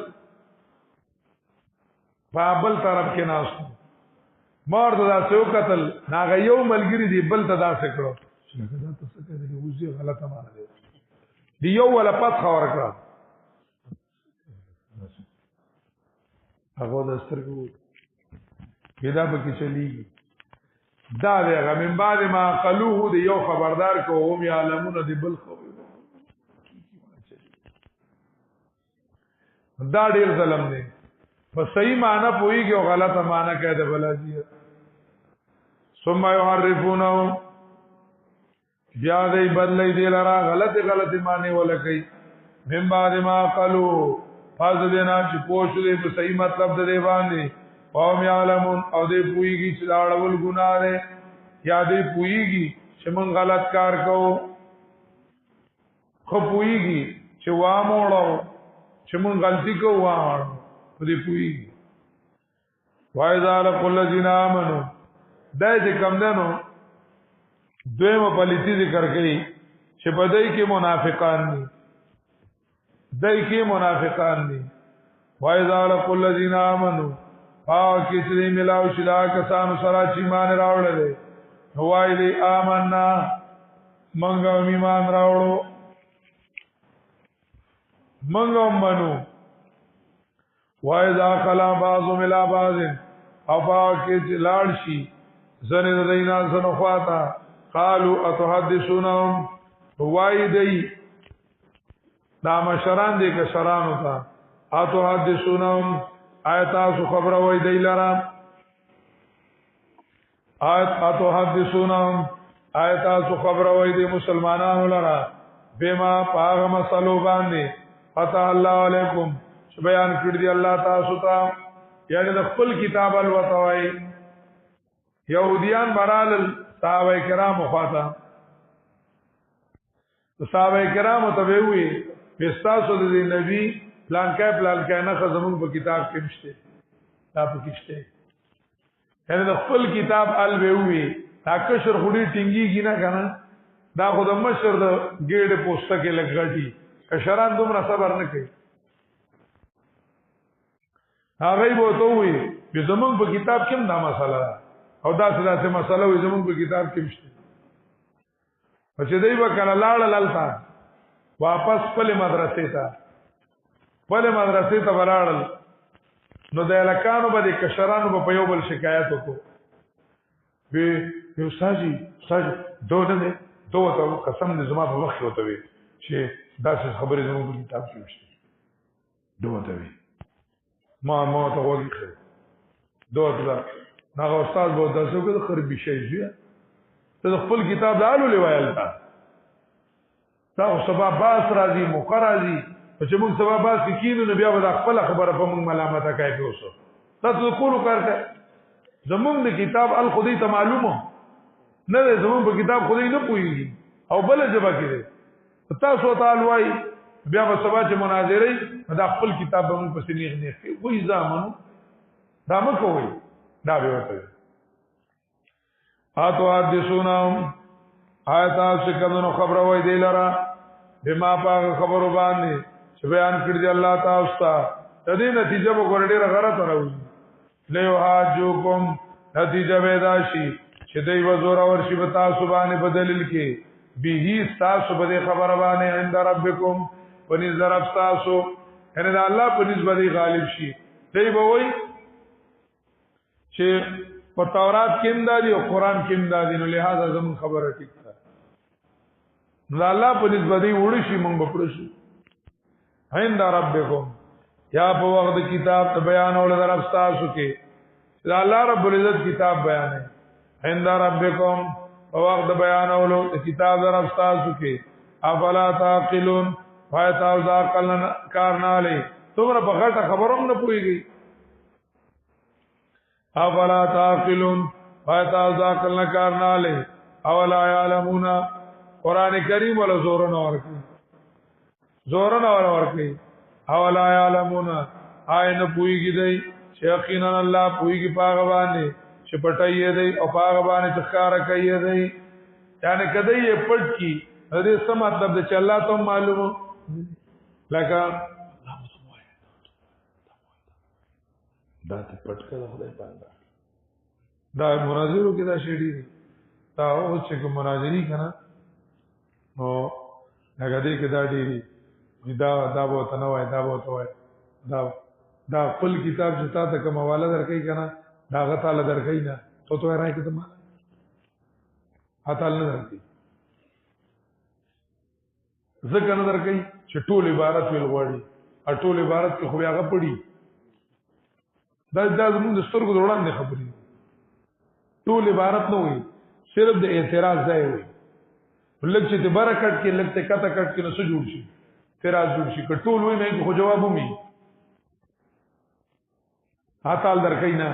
بابل طرف کې ناشتو مار دا سیو قتل ناغه یو ملګری دی بل ته دا سکړو چې دا تاسو کې دی وزي غلطه معنی دی یو ولا پات خبر کړه هغه د سترګو کدا به کې چلیږي دا دی هغه من بعد ما قالوه دی یو خبردار کو هم یعلمون دی بل خو دا ډیر ظلم دی په صحیح معنی پويږي او غلطه معنی کوي د بلادی ثم يحرفونه بیا دی بدلی دی لرا غلطی معنی ولکي من بعد ما قالوا فاز دینا چې پوښ دی په صحیح مطلب د دی باندې قوم یعلمون او دی پويږي چې دا اړول ګناه دی یا دی پويږي چې مون غلط کار کوو خو پويږي چې واموړو چې مون غلطی کوو واموړو دې پويږي وایذا لقل الذين امنوا دای چې کم دنو دویمه پلیتی ذکر کړي چې په دای کې منافقان دي دای کې منافقان دي وایذا لقل الذين امنوا پاکی چې ملاو شلا کسانو سره چې ایمان راوړل وای دی آمنا منګو ایمان راوړو منګو منو وایذا خلا بعضهم الى بعض او پاکی چې لاړ شي زنه د دینا زنه خواتا قالوا اتحدثونهم وای دی دا مشران دي که شران ہوتا اتحدثونهم آیتاسو خبر وای دی لرا اتحدثونهم آیتاسو خبر وای دی مسلمانانو لرا بما پاغ مسلو باندې فتح الله علیکم بیان کړی دی الله تاسو ته یعنی د خپل کتاب الوتوي يهوديان برال صحابه کرام خواته صحابه کرام ته وی پستاسو د نبی پلان کای نه خزمون په کتاب کې مشته دا په کېشته یعنی د خپل کتاب ال وی تا کشر خوري ټینګي نه کنه دا خود مشر د ګېډه پوسټه کې لګړي کشران دومره صبر نه کوي هغه به ته وي چې زمون په کتاب کې دا مسله او دا څه مسله وي زمون په کتاب کې مشته او چې دوی وکړه لاړ لالتا واپس خپل مدرسې ته ولاړل نو د الکانو باندې کشرانو په یو بل شکایت وکړو وی یو ساجي دوه ته قسم دې زما په وخت وته وي چې دا څه خبرې زموږ په کتاب کې نشته دوه ته وي ما ته وګورئ دوه ته هغه استاد به تاسو کې خربي شي ته خپل کتاب دالو لویل تا او سبا باس راځي موقع راځي چې موږ سبا باس کې کینو نو بیا به خپل خبره په موږ ملامت کوي اوسو تاسو کولو کارته زمونږ د کتاب الخدی ته معلومه نه زمونږ په کتاب خدای نه پوي او بل جبا کړي تاسو تعالی وای بیا به سبا چې مناظره دا خپل کتاب به موږ په سینې نه وي ځامنو دا مکووي دا به وته اتو حدیثونهم آیتا څخه خبر وای دی لرا بما پاک خبرو باندې چې بیان کړی دی الله تعالی ته د دې نتیجه به ګورډه غلط راوي له حاجوکم نتیجه ودا شي چې دوی وزور اور شي بتا سبحانه بدلیل کې به تاسو به خبر باندې عند ربکم پنځ رب تاسو ان الله پنځ باندې غالب شي دوی به وای چې په تورات کې امدادي او قران کې امدادي نو لہذا زمون خبره ټیک ده نو الله په نسبت وړي شي مونږ به پرشو عند ربکم یا په وخت کتاب ته بیان اول در تاسو کې الله رب العزت کتاب بیان ہے عند ربکم په وخت بیان اول کتاب در تاسو کې افلا تعقلون فایتا ذاکل کار نه لې تمره په غټه خبروم نه پويږي افلا تعقلون فایتا ذاکل کار نه لې اولا یعلمون قران کریم ولا زورن اور ورکی اولا یعلمون آئین پوئیگی دی شیقینا اللہ پوئیگی پاغبانی چې پټایې دی او پاغبانی چخکارا کئی دی یعنی کدی یہ پټ کی دې څه مطلب دی چې الله ته معلومو لکه دا ته پټ کړه خدای پاک دا مناظرو کې دا شېډي دا او چې کوم مناظري کنه نو هغه دې کې دا ډېری دا به ته نه وای دا به ته وای دا خپل کتاب چې تا ته کوم حواله درکې کنه دا غته له درکې نه ته راځي ته ما هاته نه درکې ځکه نه درکې چې ټول عبارت ویل غواړي او ټول عبارت کې خو هغه پړي دا زموږ د سترګو وړاندې خبرې ټول عبارت نه وي صرف د اعتراض ځای وي لکه چې د برکت کې لکه کته کټ کې نو څه جوړ شي اعتراض جوړ شي کټول وي نه خو جواب ومي هاتال درکې نه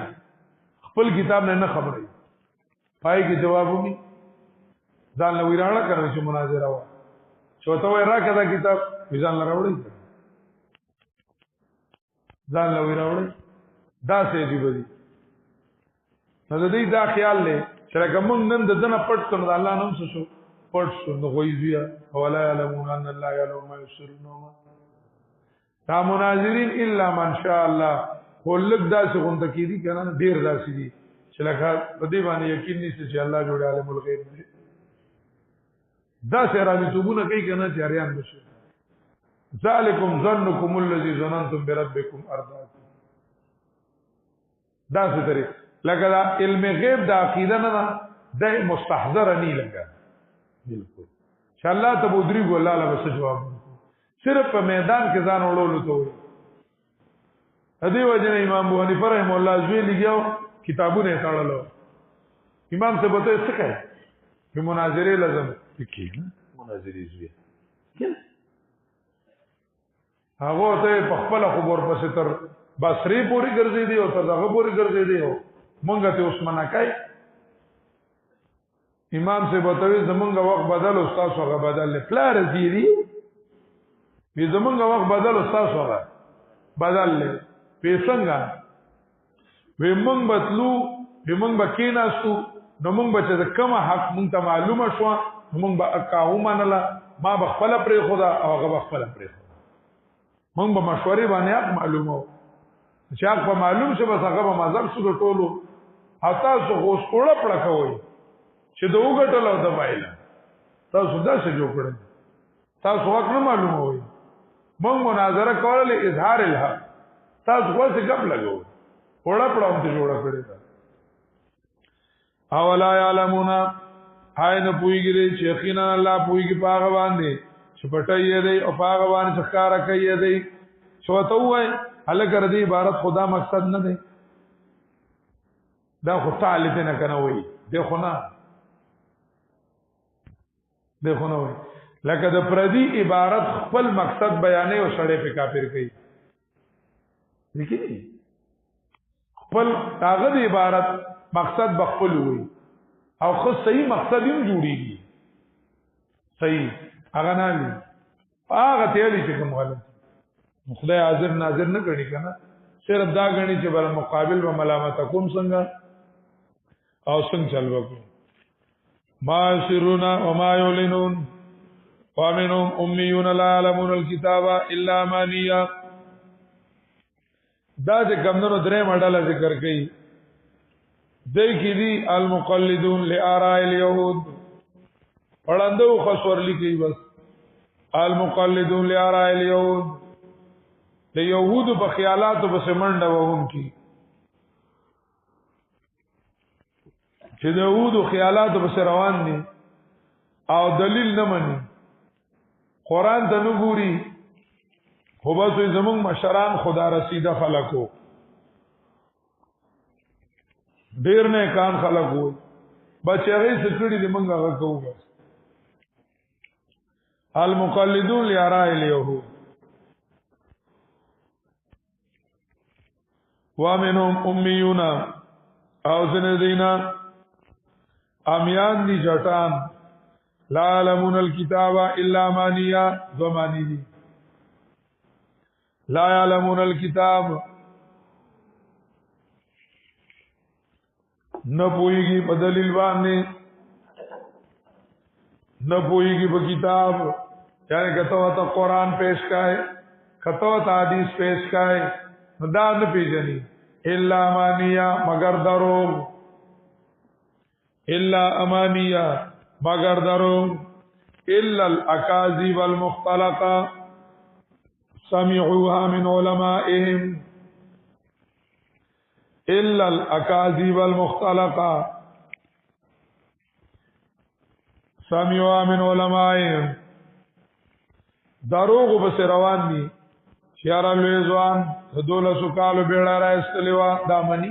خپل کتاب نه خبرې پای کې جواب ومي ځان له ویراړه کړو چې مناظره و چوته وای راکړه دا کتاب ځان له راوړی ځان له ویراړه دا سه دی بدی نو د دې دا خیال لې چې لکه موږ نن د دنه پټ کړو د الله نوم شو پټ شو نو غویزیا ولا يعلمون ان الله يعلم ما يسرون دا مناظرین الا من شاء الله ولک داسې غونډه کیدی کنه ډیر داسې دي چې لکه په دې باندې یقین نشته چې الله جوړ عالم الغیب دی دا سره دې توبونه کوي کنه چې اړیان بشي ذالکم ظنکم الذی ظننتم بربکم ارداکم دا څه طریق لکه دا علم غیب دا عقیده نه ده مستحضر نه لګا بالکل چې الله ته بودری ګو الله له بس جواب صرف په میدان کې ځان وړولو ته وي هدي وجه امام ابو حنیفه رحم الله زوی لګیاو کتابونه تاړلو امام څه بته څه کوي په مناظره لازم کې مناظره زوی هغه ته په خپل خبر پسې تر بصری پوری ګرځي دی او تر هغه پوری ګرځي دی مونږ ته اوس منکای امام سے بتوي زمونږ وخت بدل او تاسو هغه بدل پلار زیری وی زمونږ وخت بدل او تاسو هغه بدل لې پیسنګا وی مونږ بدلو وی مونږ بکیناستو نو مونږ بچ د کوم حق مونږ ته معلومه شو مونږ به اکاو منله ما بخپل پرې خدا او هغه بخپل پرې خدا مونږ به مشورې باندې حق معلومه چې حق په معلوم شه بس هغه به مذهب شو ټولو حتی سو اوس کوړه پړه کوي چې د وګټل او د بایله تاسو دا څه جوړ کړل تاسو حق نه معلومه وي مونږ مناظره کولې اظهار الحق تاسو څه غب لګو کوړه پړه هم ته جوړ کړی دا اولا یعلمون عین پویګری چې یقینا الله پویګي پاغه باندې چې پټي دی او پاغه باندې ښکارا کوي دی شو ته وای الګ ردی عبارت خدا مقصد نه دی دا خو تعالی ته نه کنه وای دغه نه وای لکه د پردي عبارت خپل مقصد بیانې او شړې په کافر کوي لیکي خپل هغه د عبارت مقصد بخپل وي او خو صحیح مقصد یې جوړیږي صحیح هغه نه لې هغه ته لې چې کوم غلط خدای حاضر ناظر نه کړي کنه صرف دا غني چې بل مقابل و ملامت کوم څنګه او څنګه چل وکړو ما سرون وما يعلنون ومنهم اميون لا يعلمون الكتاب الا امانيا دا چې کمنو درې ماډل ذکر کړي دای کی دي المقلدون لآراء اليهود وړاندو خسور لیکي بس المقلدون لآراء اليهود د يهودو په خیالاتو په سمنډه وهم کی چې د يهودو خیالاتو په روان دي او دلیل نه مني قران ته نه ګوري خو به زمونږ مشران خدا رسیده خلقو ډیر نه کان خلق وي بچی سکړي دې مونږ هغه کوو بس المقلدون لآراء اليهود ومنهم اميون او زندینا امیان دی جټان لا علمون الكتاب الا مانیا زمانی دی لا علمون الكتاب نه پويږي په دلیل باندې نه پويږي په کتاب یعنی کته وته قران پیش کای کته وته حدیث پیش کای دا نه پیژني الا امانیا مگر درو الا امانیا مگر درو الا الاکاذیب المختلقه سمعوها من علمائهم الا الاکاذیب المختلقه سمعوها من علمائهم دروغ بس روان دي شیارا لوی ځوان دولسو کالو بیړه را استلیوا دامنی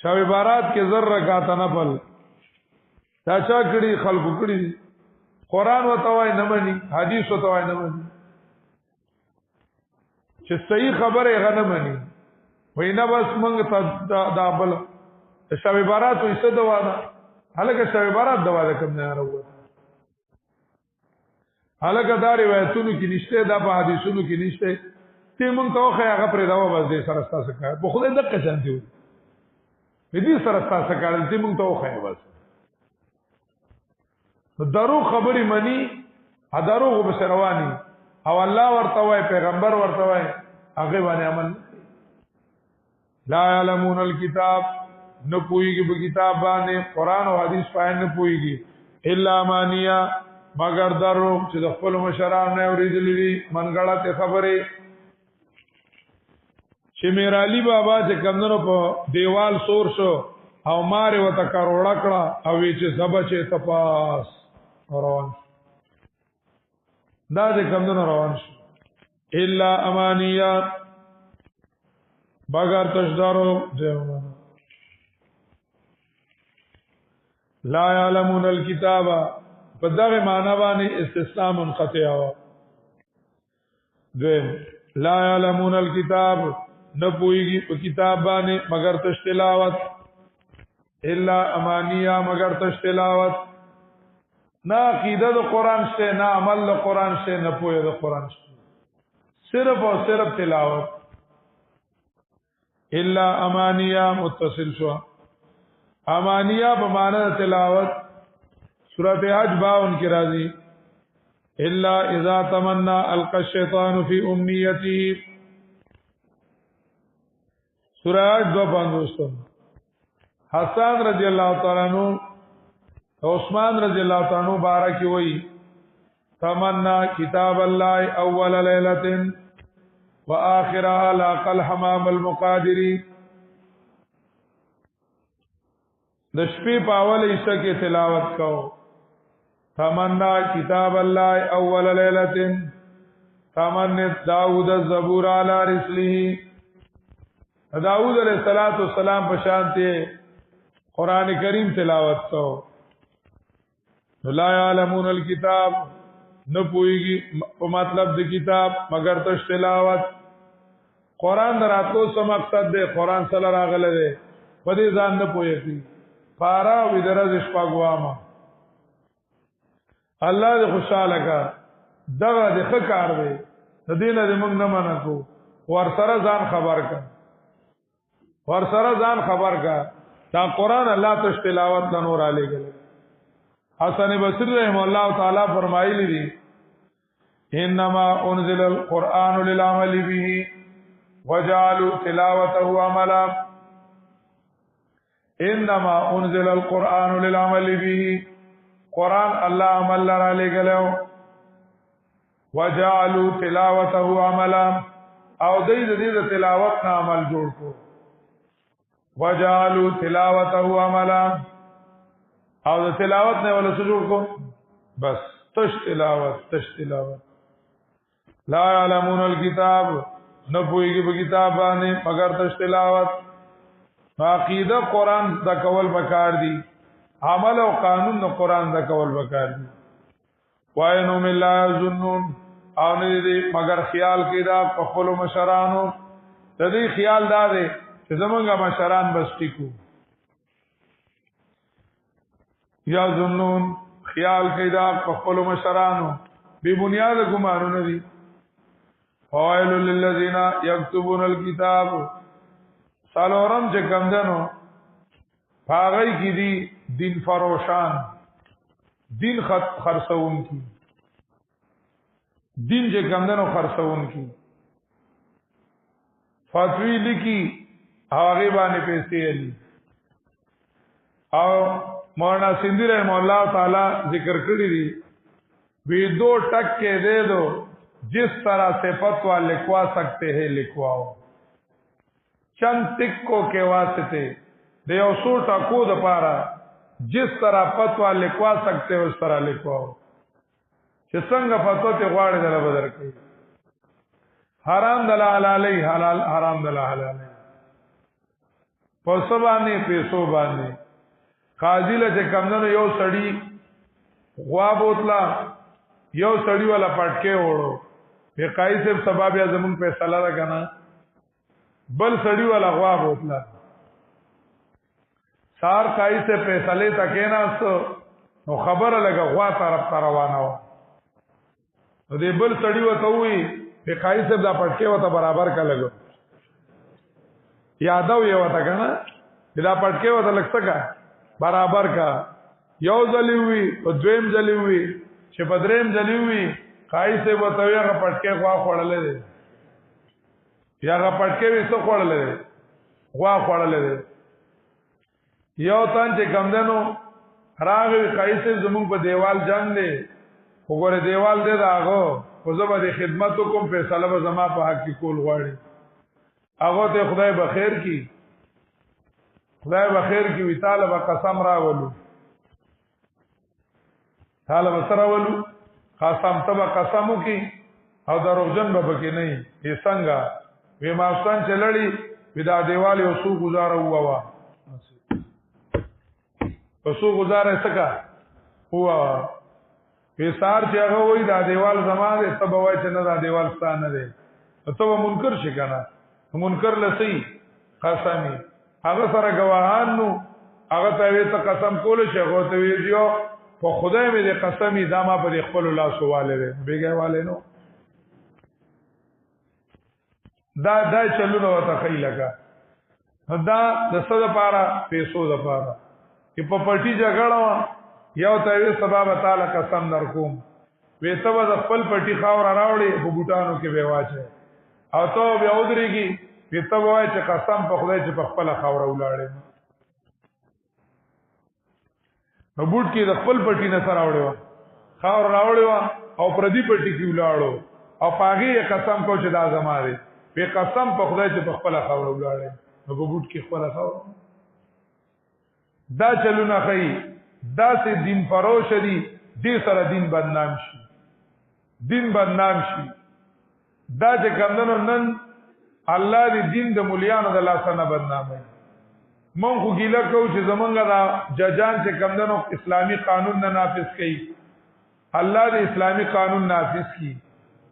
شب بارات کې زر رکعات نفل دا چا کړي خلقو کړي قران وتوای نه مني حدیث وتوای نه مني چې صحیح خبره غنه مني وینا بس موږ دا بل شب بارات وې څه دوا ده هلکه شب بارات دوا ده کوم نه راوته هلکه دا روایتونو کې نشته دا په حدیثونو کې نشته ته مونږ ته خو هغه پرې دا و بس دې سره تاسو کار په خدای دغه شانتي و دې سره تاسو کار ته مونږ ته خو بس درو خبرې منی ادارو به رواني او الله ورته وای پیغمبر ورته وای هغه باندې عمل لا علمون الكتاب نو پويږي په کتاب باندې قران او حديث پاین نه پويږي الا مانیا مگر درو چې د خپل مشران نه اوریدلې منګړه خبره چې میر علي بابا چې کمنو په دیوال سور شو او ماره وته کروڑا کړه او چې سبا چې تپاس روان دا دې کمنو روان شو الا امانیا بغیر تشدارو دیونه لا يعلمون الكتاب په دغه معنی باندې استثناء منقطع و دویم لا يعلمون الكتاب نه پويږي په کتاب باندې مگر تشتلاوت الا امانیه مگر تشتلاوت نه عقیده د قران شته نه عمل د قران شته نه پوهه د قران شته صرف او صرف تلاوت الا امانیه متصل شو امانیه په معنی تلاوت سورۃ حج 52 کې راځي الا اذا تمنى القى الشیطان فی امنیته سورۃ حج 52 حسان رضی اللہ تعالی عنہ عثمان رضی اللہ تعالی عنہ بارک وی تمنا کتاب الله اول ليله واخرها لاق الحمام المقادری د شپې په اول حصہ کې تلاوت کو تمنا کتاب الله اول ليله تمنا داوود الزبور علی رسله داوود علیہ السلام په شانته قران کریم تلاوت کو لا يعلمون الكتاب نه پويږي په مطلب د کتاب مگر تش تلاوت قران دراتو سم مقصد دی قران سره راغله دی په دې ځان نه پويږي پارا وی درز شپګوامه الله دې خوشاله کا دغه د ښه کار دی د دینه دې موږ نه منکو ور سره ځان خبر کا ور سره ځان خبر کا دا قران الله تش تلاوت د نور علی گله حسن بصری رحم الله تعالی فرمایلی دي انما انزل القران للعمل به وجعلوا تلاوته عملا انما انزل القران للعمل به قران الله عمل را لګلو وجعلوا تلاوته عملا او دې تلاوت نه عمل جوړ کو وجعلوا تلاوته عملا او د تلاوت نه ولا څه جوړ کو بس تش تلاوت لا علمون الكتاب نه پويږي په کتاب باندې مگر تش تلاوت عقیده قران د کول بکار دي عمل او قانون د قران د کول بکار دي وایو من لا ظنون او نه دي مگر خیال کیدا په خپل مشرانو د دې خیال دا دی چې زمونږه مشران بس ټیکو یا ظنون خیال کیدا خپل مشرانو بی بنیاد ګمانونه دي فوائل للذین یكتبون الكتاب سالورم چې کمدنو پاغی کی دی دین فروشان دین خرڅون کی دین چې کمدنو خرڅون کی فتوی لکی هغه باندې پیسې علی او مولانا سندھی رحم اللہ تعالی ذکر کری دی بھی 2 ٹک کے دے دو جس طرح سے فتویٰ لکھوا سکتے ہیں لکھواؤ چند ٹکوں کے واسطے دے او 100 ٹکو د پارا جس طرح فتویٰ لکھوا سکتے ہیں اس طرح لکھواؤ چې څنګه فتوا ته غواړي دل بدر کوي حرام دل حلالي حلال حرام دل حلالي په سبانه پیسو باندې قاضی له کمندونو یو سړی غوا بوتلا یو سړی والا پټکه وړو په قای صاحب سبب یا زمون فیصله را کنه بل سړی والا غوا بوتلا سار قای سے فیصله تکې نه نو خبره لګه غوا طرف روانه و دې بل سړی وته وی په قاری صاحب دا پټکي وته برابر کا لګو یادو یو وته کنه دا پټکي وته لګڅ کا برابر کا یو ځلی وی او دویم ځلی وی چې بدریم ځلی وی قاری صاحب وته یو پټکي خوا خړلې دي یا پټکي وسو خړلې دي خوا خړلې دي یو تان چې کمندنو راغی قاری صاحب زمون په دیوال جنگ دی وګوره دیوال دې داغو خو زما د خدمت کوم فیصله به زما په حق کې کول غواړي هغه ته خدای بخیر کی خدای بخیر کی وی تعالی به قسم راولو تعالی به سره ولو قسم ته قسمو کی او دروغجن به پکې نه یې څنګه وی ماستان چلړی ودا دیوال یو سو گزاره هوا سو گزاره سکا هوا پیسار چې هغه وای دا دیوال زمانه ته به وای چې نه دا دیوال ستانه دی ته به منکر شي کنه منکر لسی قسمی هغه سره گواهان نو هغه ته وی ته قسم کول شي هغه ته ویډیو په خدای مې دې قسمی دا ما په خپل الله سواله دی بیګه والے نو دا چلو وته خی لگا دا د څه لپاره پیسو لپاره چې په پټی جګړه یو ته وی سبب تعالی قسم در کوم وی ته د خپل پټی خاور راوړي په بوټانو کې به واچي او ته بیا ودرېږي وی ته وای چې قسم په خدای چې په خپل خاور ولاړې نو بوټ کې د خپل پټی نه سره راوړي خاور راوړي او پردي پټی کې ولاړو او پاګي قسم کو چې دا زماره وی قسم په خدای چې په خپل خاور ولاړې نو په بوټ کې خپل خاور دا چلونه خي دا سه دین فروش دي دې سره دین بدنام شي دین بدنام شي دا چې کمندونو نن الله دې دین د مليانو د لاسه بدنام وي مونږ خو ګیله کوو چې زمونږ دا ججان چې کمندونو اسلامی قانون نه نافذ کړي الله دې اسلامی قانون نافذ کړي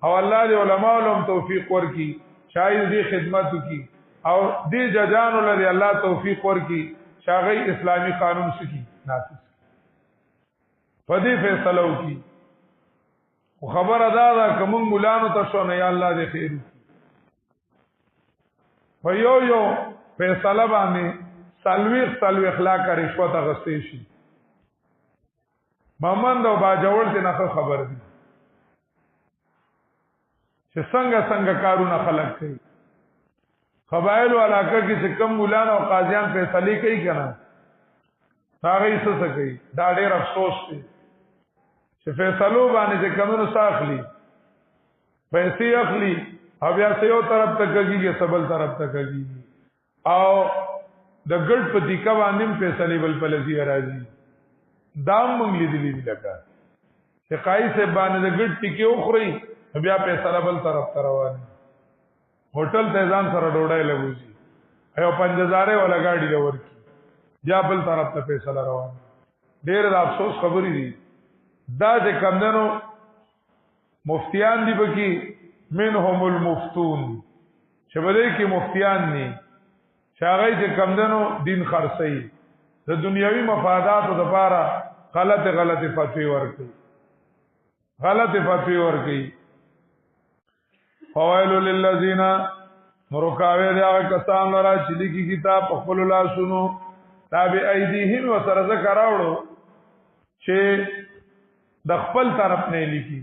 او الله دې علما علم توفیق ورکړي شاید دې خدمت وکړي او دې ججانو لري الله توفیق ورکړي شاغي اسلامی قانون سکی نافذ پدې فیصله وکي خو خبر ادا ده کوم مولانو ته شو نه یا الله دې خیر په یو فیصله باندې سلوي اخلاق رشوت غستې شي مامند او باجوړ ته نه خبر دي چې څنګه کارونه خلق کوي قبایل علاقه کې چې کم مولانو او قاضیان فیصله کوي کنه هغه یې څه کوي دا ډېر افسوس دی چې فیصلو باندې چې قانون ساخلی پیسې اخلي او بیا یو طرف ته کېږي سبل طرف ته کېږي او د ګډ په دیکا باندې فیصله بل په لذي راځي دام مونږ لیدلې دي لکه چې قای سے باندې د ګډ ټکی اخري بیا فیصله بل طرف ته روانه هوټل ته ځان سره ډوډۍ لګوي ایو 5000 ولا گاډي لور کی یا بل طرف ته فیصله روانه ډېر د افسوس خبرې دي دا چې کمندنو مفتیان دی بکی منهم المفتون چې بده کې مفتیان ني شاغی چې کمندنو دین خرڅي د دنیوي مفاداتو لپاره غلط فتوی ورکي فوائل للذین مرکاوی دی هغه کسان لرا چې لیکي کتاب خپل الله سنو تابع ایدیهم وسره ذکر راوړو چې د خپل طرف نه لیکي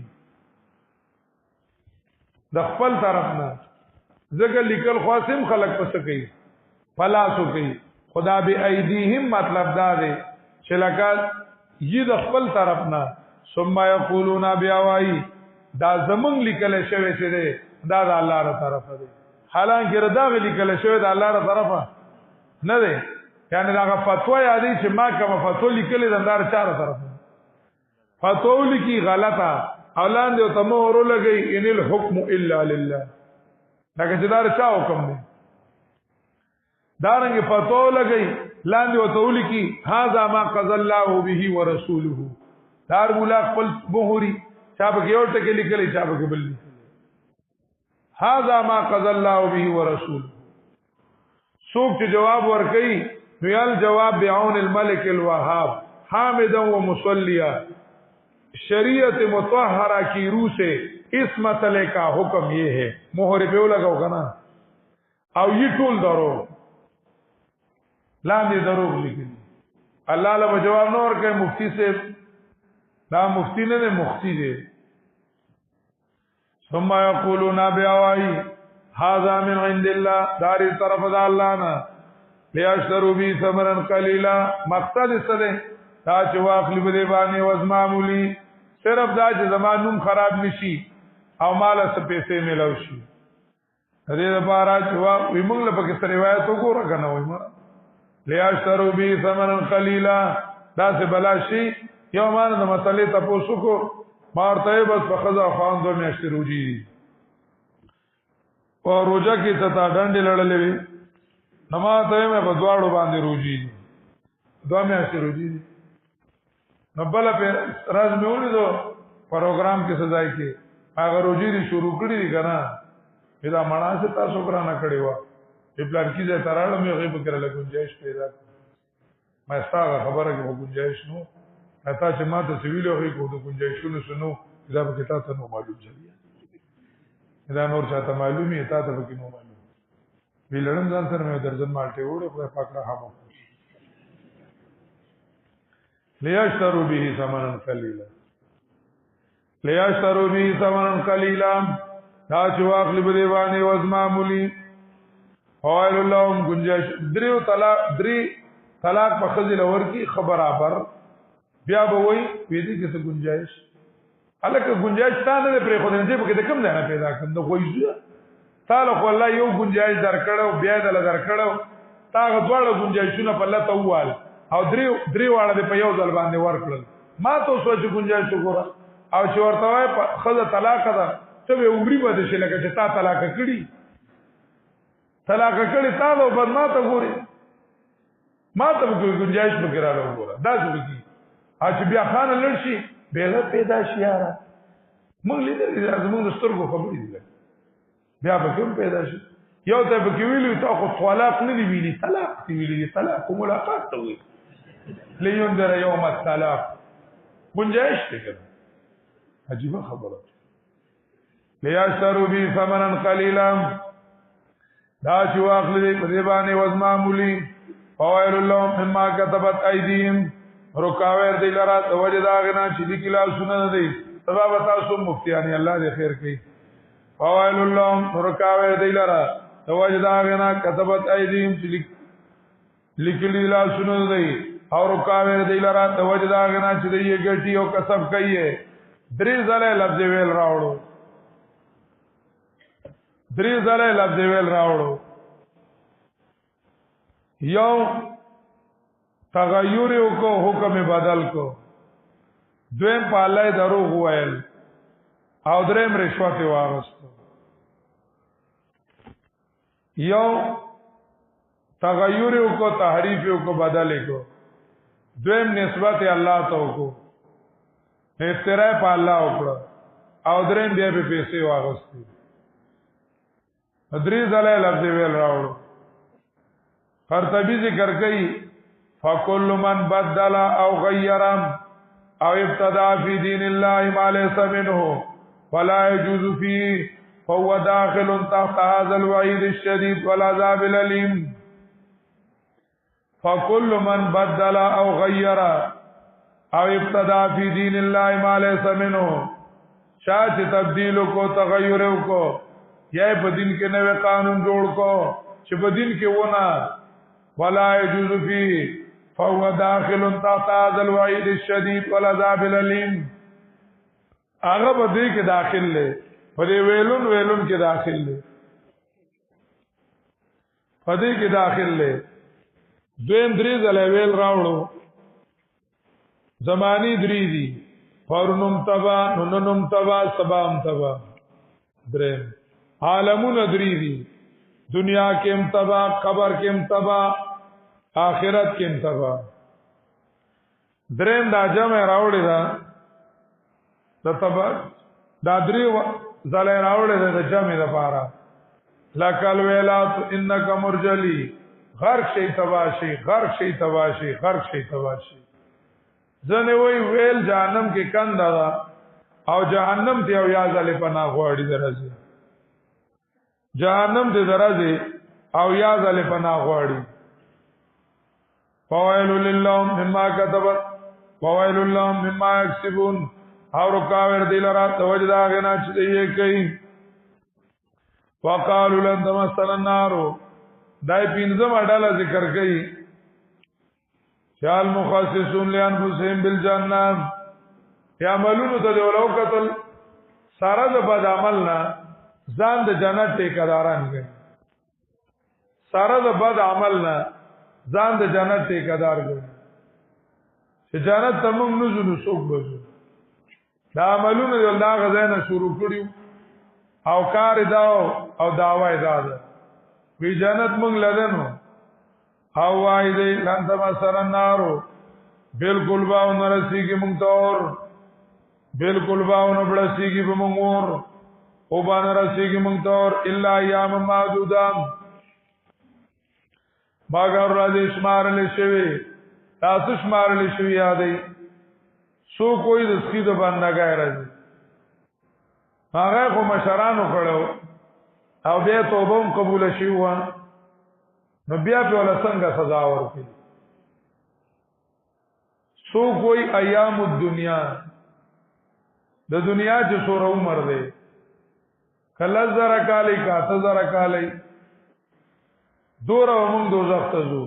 د خپل طرف نه ذکر لیکل خاصم خلق پس کوي فلاسو کوي خدا به ایدیهم مطلب دا دی چې لکه یی د خپل طرف نه ثم یقولون بیاوای دا زمون لیکل شوی چې دی دا د الله تر طرفه دی حالانکه ردا لیکل شوی د الله تر طرفه نه دی یعنی دا فتوا یادی چې ما کوم فتوا لیکل د اندار چاره طرفه فتوا لیکي غلطه اولان دی ته مور لګي ان الحكم الا لله دا چې دا چا حکم دی دارنګ فتوا لګي لاندې وته لیکي هاذا ما قضى الله به ورسوله دار مولا خپل مهوري چا به یو ټکی لیکلی چا به بل هاذا ما قضى الله به ورسوله سوق چې جواب ورکړي ویل جواب بعون الملك الوهاب حامدا ومصليا شریعت مطهره کی روح سے اس مسئلے کا حکم یہ ہے مہر په لګاو کنه او یہ ټول درو لاندې دروغ لیکلي الله له جواب نو ورکړي مفتی سے دا مفتی نه مختی دی ثم یقولون بیاوای هذا من عند الله داری طرف د الله نه لیاشتروا بی ثمرا قلیلا مقصد څه دا چې واخلی به باندې وزمامولی صرف دا چې زمانوم خراب نشي او مال څه پیسې ملو شي دې لپاره چې وی موږ له پکې روایت وګوره کنه وای ما لیاشتروا بی ثمرا قلیلا دا څه بلا شي یو مان د مسلې تاسو کو مارته بس په خزا خان دوه میاشتې روجي او روجا کې ته ډنډې لړلې وي نماته مې په دواړو باندې روجي دوه میاشتې روجي نو بل په راز مې ولیدو پروګرام کې سزای کې هغه روجي شروع کړی دي کنه دا مړه څه تاسو کرانه کړی و په پلان کې ځای تراله مې غیب کړل گنجائش پیدا ما ستاسو خبره کې گنجائش نو اته چې ما ته سویلو غي کو د گنجائشونو شنو دا به تاسو نو معلوم شي دا نور چاته معلومي تاسو به کې نو معلوم ویلړم ځان سره مې درځن مالټه وړه په پاکړه هامو لیاشتروا به ثمنا قلیلا لیاشتروا به ثمنا قلیلا دا چې واخلی به دیوانی وزمامولی اوایل اللهم گنجائش دریو طلاق په خزل ورکی خبرابر بیا به وای وېدی کې څه گنجائش الکه گنجائش ستانه پرې خو دې په کې کم نه پیدا کړم نو وایي تعالی خو الله یو گنجائش درکړو بیا دل درکړو تاغه دواړه گنجائشونه په الله توال او درې واړه په یو ځل باندې ورکړل ما ته سوچ گنجائش وګوره او چې ورته وای خزه طلاق ده ته به عمرې بده شي لکه چې تا طلاق کړي تا له بد ما ته ګوري ما ته گنجائش وکړه وګوره دا څه کی چې بیا خان لړشي بیغه پیدا شي یاره موږ لیدل دي زموږ سترګو خبرې دي بیا به کوم پیدا شي یو ته به ویلو تا خو طلاق نه دی ویلي طلاق دی ویلي طلاق او ملاقات ته وي لينذر يوم الطلاق گنجائش ته کړه عجیب خبره لیاشتروا بی ثمنا قلیلا دا چې واخلې په دې باندې وزمامولی فوائل اللهم مما كتبت ايديهم رکاویر دی لرا د وجه دا غنا چې دی کلا سنن دی سبب تاسو مفتیانی الله دې خیر کوي فوائل اللهم رکاویر دی لرا د وجه دا غنا كتبت ايديهم چې لیکلی لا سنن دی او رکاویر دی لرا د وجه دا غنا چې دی ګټي او کسب کوي درې ځله لفظ ویل راوړو یو تغیر کو حکم بدل کو دویم پالای دروغ ویل او دریم رشوت واغستو یو تغیر کو تحریف کو بدل کو دویم نسبت الله ته کو افتراء په الله وکړه او دریم بیا په پیسې واغستو درې ځله لفظ ویل راوړو قرطبی ذکر کوي فكل من بدل او غير او ابتدع في دين الله ما ليس منه ولا يجوز فيه فهو داخل تحت هذا الوعيد الشديد والعذاب الأليم فكل من بدل او غير او ابتدع في دين الله ما ليس منه شاہ تبدیل کو تغیر کو یا په دین کې نوې قانون جوړ کو چې په دین کې ونه ولا يجوز فيه فهو داخل تحت هذا الوعيد الشديد والعذاب الأليم هغه به دې کې داخل لې په دې ویلون کې داخل لې په دې کې داخل لې دویم درې ځله ویل راوړو زمانی درې دي فورنم تبا نننم تبا سبام تبا دریم عالمون درې دي دنیا کې امتبا قبر کې امتبا آخرت کې انتبا دریم دا جمع راوړی دا د تبا دا درې ځله راوړی دا د جمع لپاره لکل ویلات انک مرجلی غرق شي تباشي ځنه وی ویل جانم کې کنده دا او جهنم ته او یا ځله پناه غواړي درځي جهنم ته درځي او یا ځله پناه غواړي فویل للهم مما كتبت وویل لهم مما یکسبون او رکاور دی لرا توجدا غنا چې دی کوي وقالوا لن تمسنا النار دای پینځم اډاله ذکر کوي شال مخصصون لانفسهم بالجنه یعملون تدولو قتل ساره د بد عملنا ځان د جنت ټیکداران کوي ساره د بد عملنا ځان د جنت ټیکدار کوي چې جنت تمام نزو نو څوک بزو دا عملونه د الله غزاینه شروع کړیو او کار داو او داوای داده وی جنت مونږ لدنو او وای دې لنت ما سره نارو بالکل باو نرسیږي مونږ تور بالکل باو نه بلسیږي به مونږ اور او باندې رسیږي مونږ تور الا ایام معدودام باګر راځي شمار لشي تاسو شمار لشي یادې سو کوئی د سخی د باندې راځي هغه خو مشرانو کړو او بیا توبه قبول شي و نو بیا په ول څنګه سزا ورکړي سو کوئی ایام الدنیا د دنیا چې سور عمر دی کله زرا کالی کا زرا کالی دور ومن دوزخ ته زو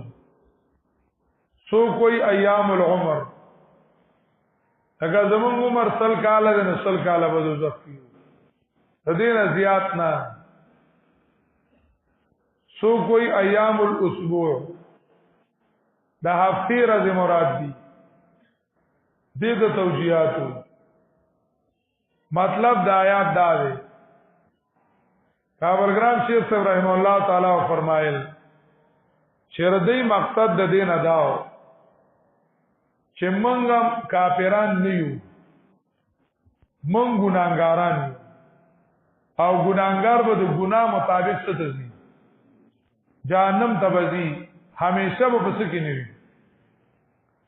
سو کوئی ایام العمر اگر زمون عمر سل کاله نه سل کاله به دوزخ کیو تدین زیات نه سو کوئی ایام الاسبوع دا هفته ورځې مراد دي د توجیهاتو مطلب د آیات دا دی کابلګرام شیخ صاحب رحم الله تعالی فرمایل شردی مقصد د دین اداو چې مونږ کافران نه یو مونږ ګناګاران او ګناګار به د ګناه مطابق څه تزي جهنم تبزي همیشه به پس کې نه وي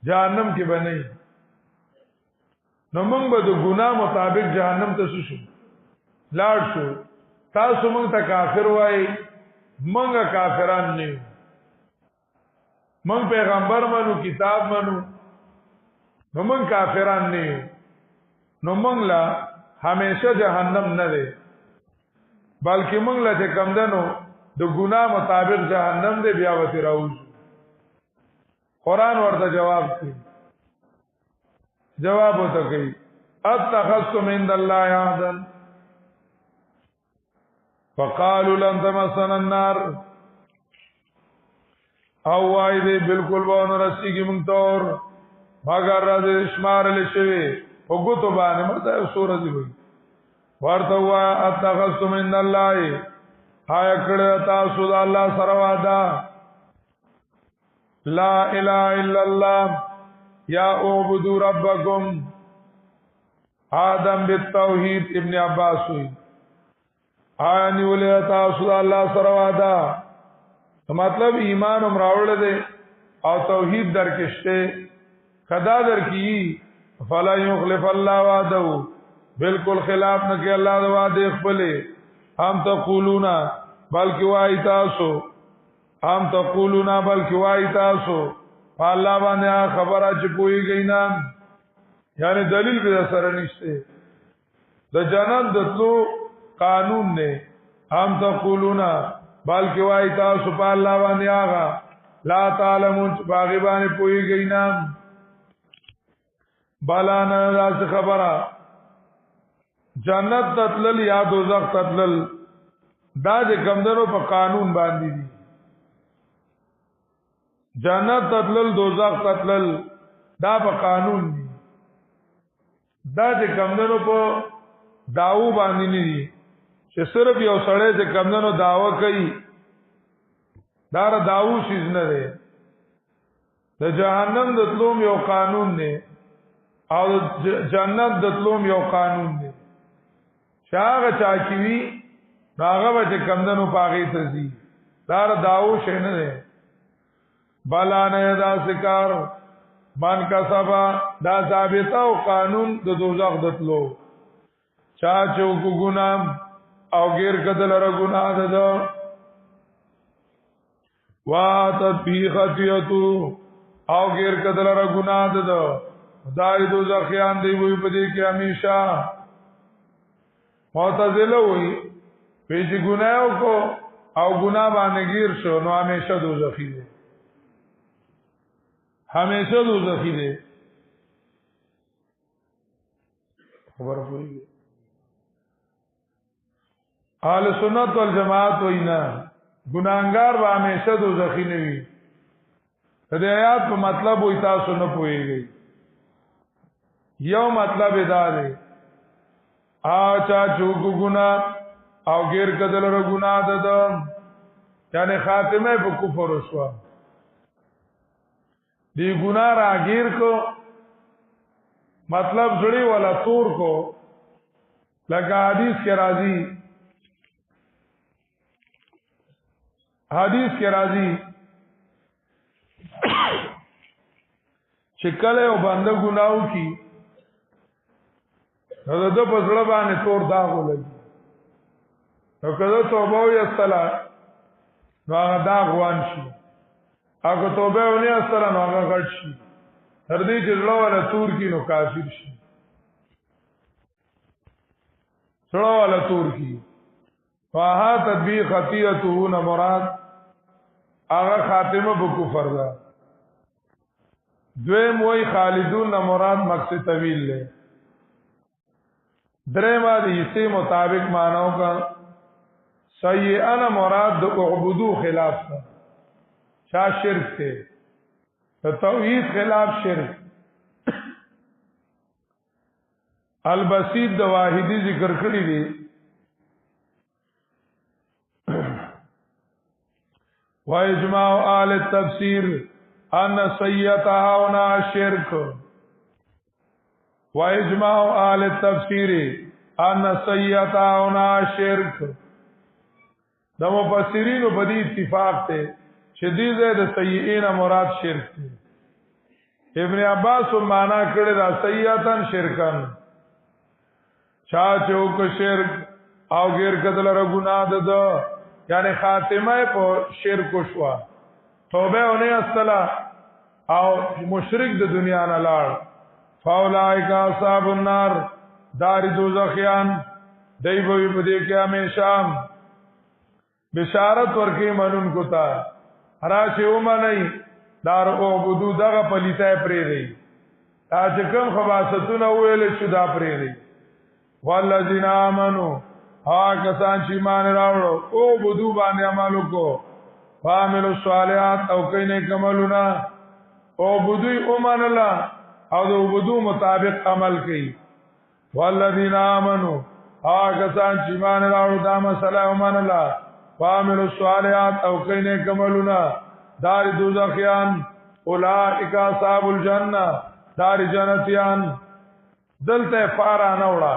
جهنم کې به نه نو مونږ به د ګناه مطابق جهنم ته شو لاړ شو تاسو مونږ ته کافر وای مونږ کافران نه یو مونږ پیغمبر منو کتاب منو نو مونږ کافران نه یو نو مونږ لا همیشه جهنم نه دی بلکې مونږ لا چې کم دنو د ګناه مطابق جهنم دی بیا وتی راوځو قران ورته جواب کوي جواب وته کوي اتخذتم عند الله عهدا فقالوا لن تمسنا النار او وای دې بالکل وونه رسیږي مونږ تور مگر راځي شمار لشي وګتو باندې مرته سورہ دی وي ورته وا اتخذتم عند الله آیا کړه تاسو د الله سره وعده لا اله الا الله یا اعبدوا ربکم آدم بالتوحید ابن عباس وی آیا نیولې تاسو د الله سره وعده مطلب ایمان هم راوړل دي او توحید درکشته خدا درکی فلا یخلف الله وعده بالکل خلاف نه کې الله د وعده خپل هم تقولون بلکې وای تاسو هم تقولون بلکې وای تاسو الله باندې خبره چې کوئی گینا یعنی دلیل به سره نشته د جنت دتلو قانون نه هم تقولون بلکې وای تاسو په الله باندې آغا لا تعلمون باغی باندې کوئی گینا بالانا راز خبره جنت تتلل یا دوزخ تتلل دا چې کمدنو په قانون باندې دي جنت تتلل دوزخ تتلل دا په قانون دي دا چې کمدنو په داو باندې نه دي چې صرف یو سړی چې کمدنو داوا کوي دا را داو شیز نه دی د جهنم د تلوم یو قانون نه او جنت د تلوم یو قانون دی شاغه چا کیوی هغه به کمندنو پاغي تزي دار داو شنه ده بالا نه دا ذکر من کا سبا دا ثابت او قانون د دوزخ دتلو چا چوکو گنام او غیر قتل را گناہ ده واتت بی خطیتو او غیر قتل را گناہ ده داری دوزخیان دی وی پدی کی ہمیشہ معتزله وی پیچی گناہو کو او گناہ باندې گیر شو نو ہمیشہ دوزخی دی ہمیشہ دوزخی دی خبر پوری گئی اہل سنت والجماعت وینا گناہگار با ہمیشہ دوزخی نوی دې آیات په مطلب وې تاسو نه پوهیږئ یو مطلب دا دی آچا چوکو گناہ او غیر قتل را گناہ ده یعنی خاتمه په کفر وشو دی گناہ را غیر کو مطلب جڑی والا تور کو لگا حدیث کے راضی چکل او بنده گناہو کی نو د پسړه باندې تور داغ ولګي نو کله توبه وي استلا نو هغه داغ وان شي هغه توبه ونی استلا نو هغه غړ شي تر دې چې زړه ولا تور کی نو کافر شي زړه ولا تور کی فها تدبی خطیته نه مراد هغه خاتمه په کفر ده دویم وای خالدون نه مراد مقصد طویل له درما د حصے مطابق مانو کا سیئنا مراد د اعبدو خلاف تھا چا شرک تے توحید خلاف شرک البسیط د واحدی ذکر کړی دی واجماع آل التفسیر ان سیئتها هنا شرک واجماع آل التفسیر ان سیئتها هنا شرک د مفسرین په دې اتفاق ته چې دې د سیئین مراد شرک دی ابن عباس معنا کړی دا سیئتن شرکن چا چوک شرک او غیر قتل را گناہ ده یعنی خاتمه په شرک شوا توبه ونه استلا او مشرک د دنیا نه لاړ فاولائک اصحاب النار دار دوزخیان دای به په دې کې همیشه بشارت ورکې منون کو تا راشه و منی دار او بدو دغه پلیتای پرې دی اج کوم خواستونه ویل شو دا پرې دی والذین آمنو ها کسان چې ایمان راوړو او بدو باندې عمل وکړو عامل الصالحات او کینه کملونه او بدوی اومن الله او د بدو مطابق عمل کوي والذین آمنو ها کسان چې ایمان راوړو دا مسله اومن الله عامل الصالحات او کینه کملونه دار دوزخیان اولئک اصحاب الجنه دار جنتیان دلته فارانه وړه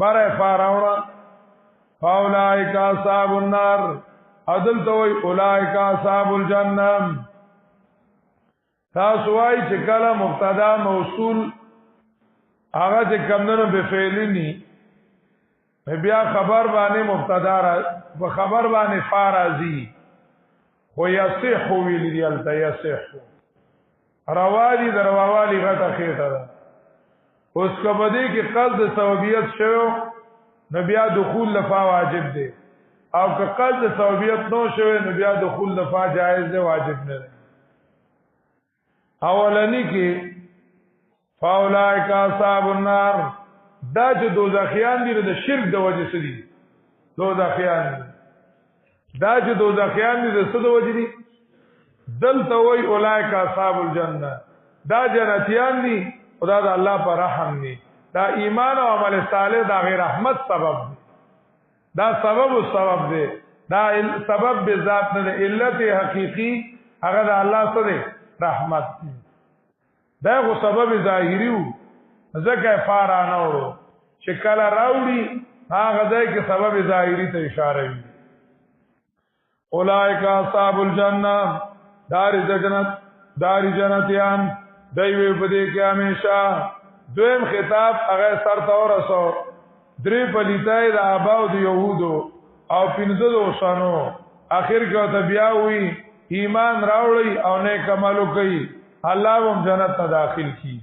بره فاراوړه اولئک اصحاب النار عدل توي اولئک اصحاب الجنه تاسو وايي چې کله مبتدا موصول هغه چې کمنو به فعلني بیا خبر باندې مبتدا را په خبر باندې فارازي خو یصح ویل دی الته یصح روالی دروالی غټه خېټه ده اوس کبدی کې قصد سببیت شوی نبیا دخول لفا واجب دی او که قصد سببیت نو شوی نبیا دخول لفا جائز دی واجب نه دی اولنی کې فاولائک اصحاب النار دا چې دوزخیان دي د شرک د وجه سدي دوزخیان دا چې دوزخیان دي د څه د وجه دي دلته وی اولائک اصحاب الجنه دا جنتیان دي خدا د الله پر رحم دي دا ایمان او عمل صالح دا غیر رحمت سبب دی دا سبب دی دا سبب به ذات نه علت حقیقی هغه د الله سره رحمت دی دا غو سبب ظاهری وو ځکه فارانه وړو چې کله راوړي هغه ځای کې سبب ظاهری ته اشاره وي اولائک اصحاب الجنه دار جنتیان دایوی په دې کې همیشه دویم خطاب هغه سر ته ورسو درې پلیتای د آباو د یهودو او پنځه د اوسانو اخر کې ته بیا وی ایمان راوړی او نیک عملو کوي الله هم جنت ته داخل کی.